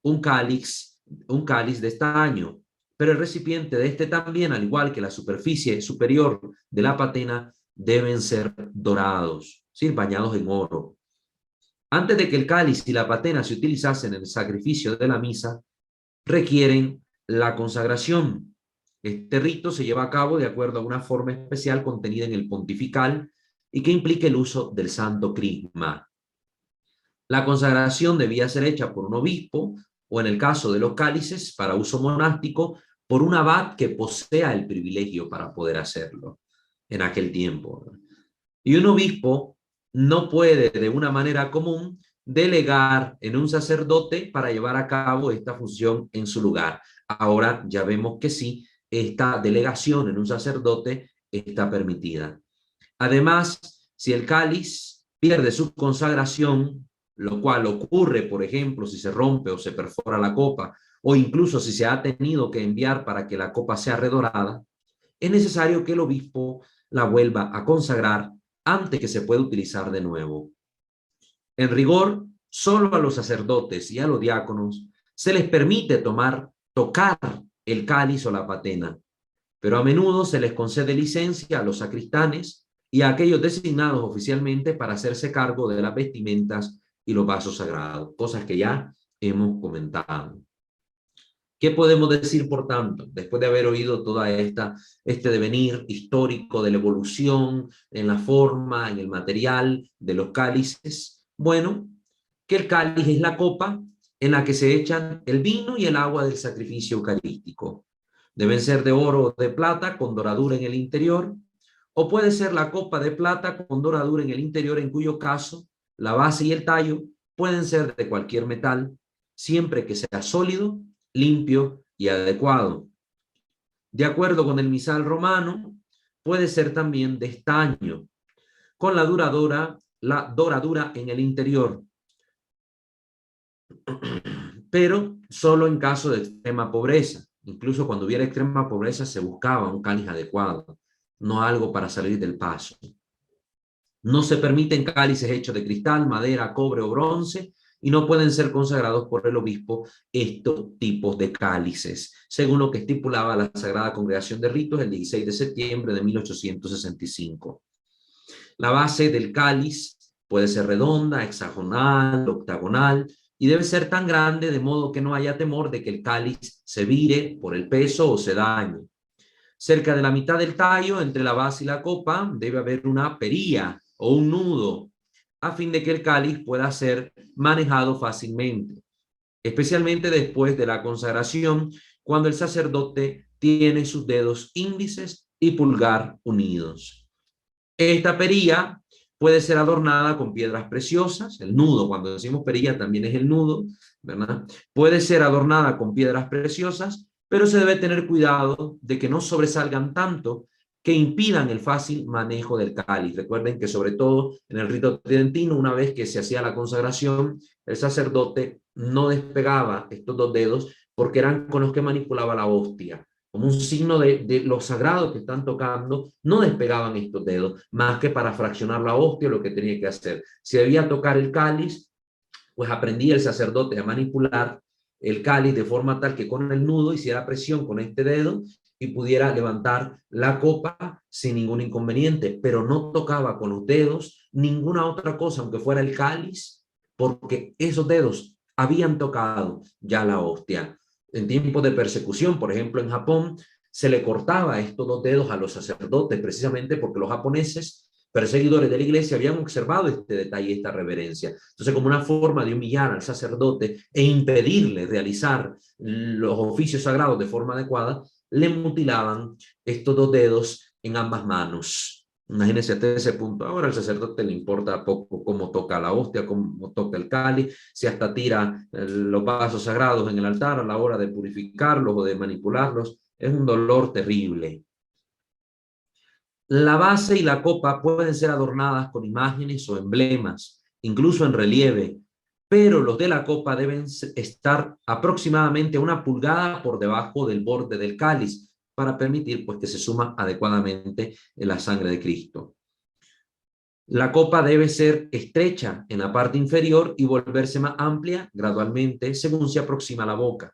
un cáliz de estaño, pero el recipiente de este también, al igual que la superficie superior de la patena, deben ser dorados, ¿sí? Bañados en oro. Antes de que el cáliz y la patena se utilizasen en el sacrificio de la misa, requieren la consagración. Este rito se lleva a cabo de acuerdo a una forma especial contenida en el pontifical y que implica el uso del santo crisma. La consagración debía ser hecha por un obispo o, en el caso de los cálices para uso monástico, por un abad que posea el privilegio para poder hacerlo en aquel tiempo. Y un obispo no puede de una manera común delegar en un sacerdote para llevar a cabo esta función en su lugar. Ahora ya vemos que sí, esta delegación en un sacerdote está permitida. Además, si el cáliz pierde su consagración, lo cual ocurre, por ejemplo, si se rompe o se perfora la copa, o incluso si se ha tenido que enviar para que la copa sea redorada, es necesario que el obispo la vuelva a consagrar antes que se pueda utilizar de nuevo. En rigor, solo a los sacerdotes y a los diáconos se les permite tocar el cáliz o la patena, pero a menudo se les concede licencia a los sacristanes y a aquellos designados oficialmente para hacerse cargo de las vestimentas y los vasos sagrados, cosas que ya hemos comentado. ¿Qué podemos decir, por tanto, después de haber oído toda este devenir histórico de la evolución en la forma, en el material de los cálices? Bueno, que el cáliz es la copa en la que se echan el vino y el agua del sacrificio eucarístico. Deben ser de oro o de plata con doradura en el interior, o puede ser la copa de plata con doradura en el interior, en cuyo caso la base y el tallo pueden ser de cualquier metal, siempre que sea sólido, limpio y adecuado. De acuerdo con el misal romano, puede ser también de estaño, con la doradura en el interior, pero solo en caso de extrema pobreza. Incluso cuando hubiera extrema pobreza se buscaba un cáliz adecuado, no algo para salir del paso. No se permiten cálices hechos de cristal, madera, cobre o bronce, y no pueden ser consagrados por el obispo estos tipos de cálices, según lo que estipulaba la Sagrada Congregación de Ritos el 16 de septiembre de 1865. La base del cáliz puede ser redonda, hexagonal, octagonal, y debe ser tan grande de modo que no haya temor de que el cáliz se vire por el peso o se dañe. Cerca de la mitad del tallo, entre la base y la copa, debe haber una perilla o un nudo, a fin de que el cáliz pueda ser manejado fácilmente, especialmente después de la consagración, cuando el sacerdote tiene sus dedos índices y pulgar unidos. Esta perilla puede ser adornada con piedras preciosas. El nudo, cuando decimos perilla, también es el nudo, ¿verdad? Puede ser adornada con piedras preciosas, pero se debe tener cuidado de que no sobresalgan tanto que impidan el fácil manejo del cáliz. Recuerden que sobre todo en el rito tridentino, una vez que se hacía la consagración, el sacerdote no despegaba estos dos dedos porque eran con los que manipulaba la hostia. Como un signo de lo sagrado que están tocando, no despegaban estos dedos, más que para fraccionar la hostia, lo que tenía que hacer. Si debía tocar el cáliz, pues aprendía el sacerdote a manipular el cáliz de forma tal que con el nudo hiciera presión con este dedo y pudiera levantar la copa sin ningún inconveniente, pero no tocaba con los dedos ninguna otra cosa, aunque fuera el cáliz, porque esos dedos habían tocado ya la hostia. En tiempos de persecución, por ejemplo en Japón, se le cortaba estos dos dedos a los sacerdotes, precisamente porque los japoneses perseguidores de la iglesia habían observado este detalle, esta reverencia. Entonces, como una forma de humillar al sacerdote e impedirle realizar los oficios sagrados de forma adecuada, le mutilaban estos 2 dedos en ambas manos. Imagínense hasta ese punto. Ahora al sacerdote le importa poco cómo toca la hostia, cómo toca el cáliz, si hasta tira los vasos sagrados en el altar a la hora de purificarlos o de manipularlos. Es un dolor terrible. La base y la copa pueden ser adornadas con imágenes o emblemas, incluso en relieve, pero los de la copa deben estar aproximadamente 1 pulgada por debajo del borde del cáliz para permitir pues, que se suma adecuadamente la sangre de Cristo. La copa debe ser estrecha en la parte inferior y volverse más amplia gradualmente según se aproxima a la boca.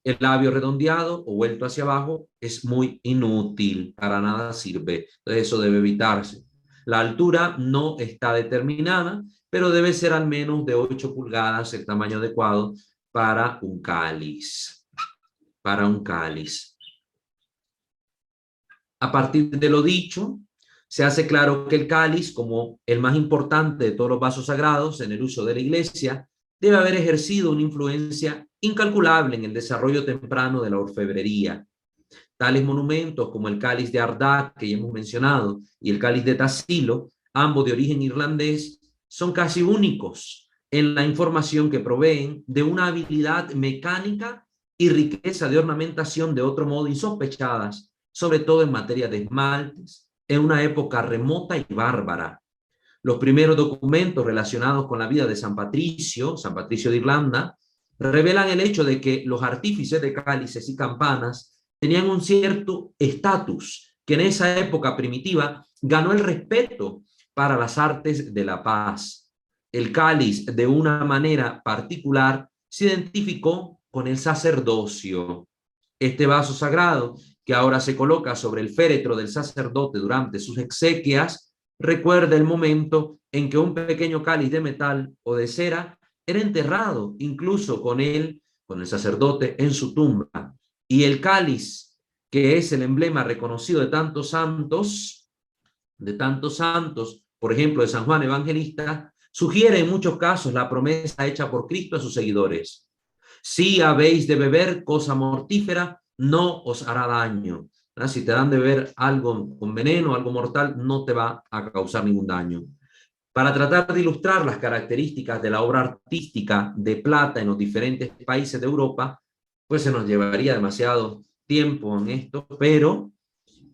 El labio redondeado o vuelto hacia abajo es muy inútil, para nada sirve. Entonces eso debe evitarse. La altura no está determinada, pero debe ser al menos de 8 pulgadas el tamaño adecuado para un cáliz. Para un cáliz. A partir de lo dicho, se hace claro que el cáliz, como el más importante de todos los vasos sagrados en el uso de la iglesia, debe haber ejercido una influencia incalculable en el desarrollo temprano de la orfebrería. Tales monumentos como el cáliz de Ardac, que ya hemos mencionado, y el cáliz de Tassilo, ambos de origen irlandés, son casi únicos en la información que proveen de una habilidad mecánica y riqueza de ornamentación de otro modo insospechadas, sobre todo en materia de esmaltes, en una época remota y bárbara. Los primeros documentos relacionados con la vida de San Patricio de Irlanda, revelan el hecho de que los artífices de cálices y campanas tenían un cierto estatus que en esa época primitiva ganó el respeto para las artes de la paz. El cáliz, de una manera particular, se identificó con el sacerdocio. Este vaso sagrado, que ahora se coloca sobre el féretro del sacerdote durante sus exequias, recuerda el momento en que un pequeño cáliz de metal o de cera era enterrado incluso con el sacerdote en su tumba. Y el cáliz, que es el emblema reconocido de tantos santos, por ejemplo de San Juan Evangelista, sugiere en muchos casos la promesa hecha por Cristo a sus seguidores. Si habéis de beber cosa mortífera, no os hará daño. Si te dan de beber algo con veneno, algo mortal, no te va a causar ningún daño. Para tratar de ilustrar las características de la obra artística de plata en los diferentes países de Europa, pues se nos llevaría demasiado tiempo en esto, pero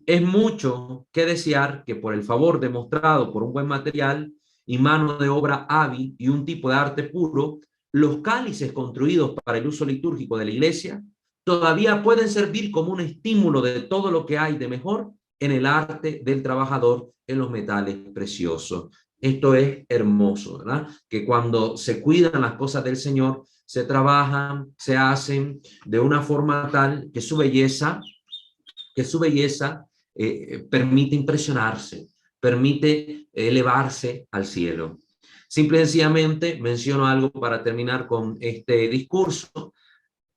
es mucho que desear que por el favor demostrado por un buen material y mano de obra hábil y un tipo de arte puro, los cálices construidos para el uso litúrgico de la iglesia todavía pueden servir como un estímulo de todo lo que hay de mejor en el arte del trabajador en los metales preciosos. Esto es hermoso, ¿verdad? Que cuando se cuidan las cosas del Señor, se trabajan, se hacen de una forma tal que su belleza permite impresionarse, permite elevarse al cielo. Simple y sencillamente menciono algo para terminar con este discurso.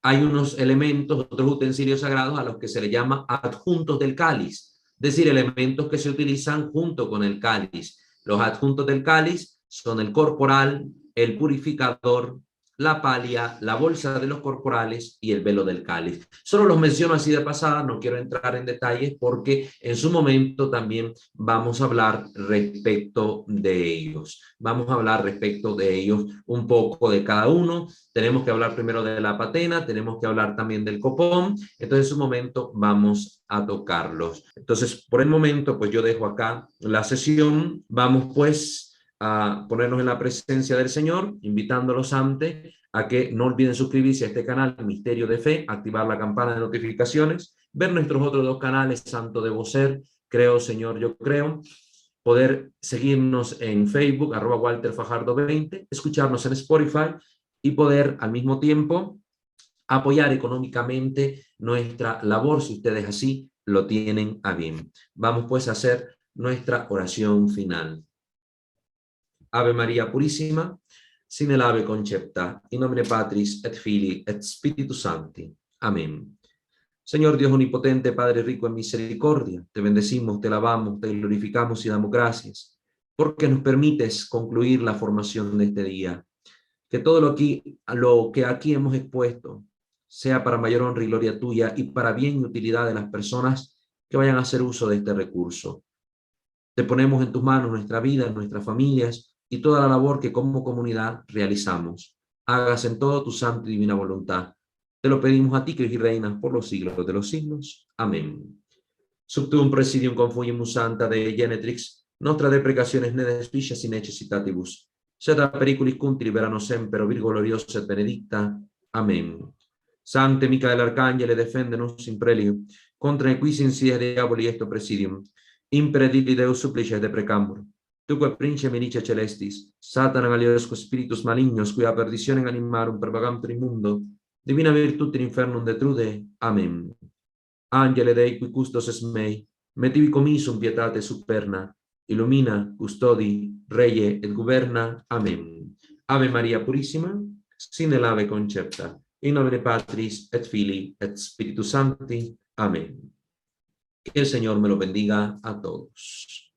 Hay unos elementos, otros utensilios sagrados a los que se le llama adjuntos del cáliz, es decir, elementos que se utilizan junto con el cáliz. Los adjuntos del cáliz son el corporal, el purificador, la palia, la bolsa de los corporales y el velo del cáliz. Solo los menciono así de pasada, no quiero entrar en detalles porque en su momento también vamos a hablar respecto de ellos. Vamos a hablar respecto de ellos un poco de cada uno. Tenemos que hablar primero de la patena, tenemos que hablar también del copón. Entonces en su momento vamos a tocarlos. Entonces por el momento pues yo dejo acá la sesión. Vamos pues a ponernos en la presencia del Señor, invitándolos antes a que no olviden suscribirse a este canal Misterio de Fe, activar la campana de notificaciones, ver nuestros otros 2 canales, Santo Debo Ser, Creo Señor Yo Creo, poder seguirnos en Facebook, @WalterFajardo20, escucharnos en Spotify y poder al mismo tiempo apoyar económicamente nuestra labor, si ustedes así lo tienen a bien. Vamos pues a hacer nuestra oración final. Ave Maria Purissima, sine lave concepta, in nomine Patris et Filii et Spiritus Sancti. Amén. Señor Dios omnipotente, Padre rico en misericordia, te bendecimos, te alabamos, te glorificamos y damos gracias, porque nos permites concluir la formación de este día. Que todo lo que aquí hemos expuesto sea para mayor honra y gloria tuya y para bien y utilidad de las personas que vayan a hacer uso de este recurso. Te ponemos en tus manos nuestra vida, nuestras familias y toda la labor que como comunidad realizamos. Hagas en todo tu santa y divina voluntad. Te lo pedimos a ti, que y reinas por los siglos de los siglos. Amén. Subtum presidium confugimus santa de Genetrix, nostra deprecationes ne despicias in necessitatibus. Sed periculis cunti liberanos semper, Virgo gloriosa et benedicta. Amén. Sancte Micael Arcangele, defendenos in prelio, contra nequis insidias diaboli esto presidium. Impredili Deus supplices deprecamur. Tuque prince milicia celestis, Satanam aliosco spiritus malignos, cuia perditionem animarum propagantem in mundo, divina virtute in infernum detrude. Amén. Angele Dei, qui custos es mei, metivi commisum pietate superna, illumina, custodi, reye et governa. Amén. Ave María Purísima, sine lave concepta, in nomine Patris et Filii et Spiritus Sancti. Amén. Que el Señor me lo bendiga a todos.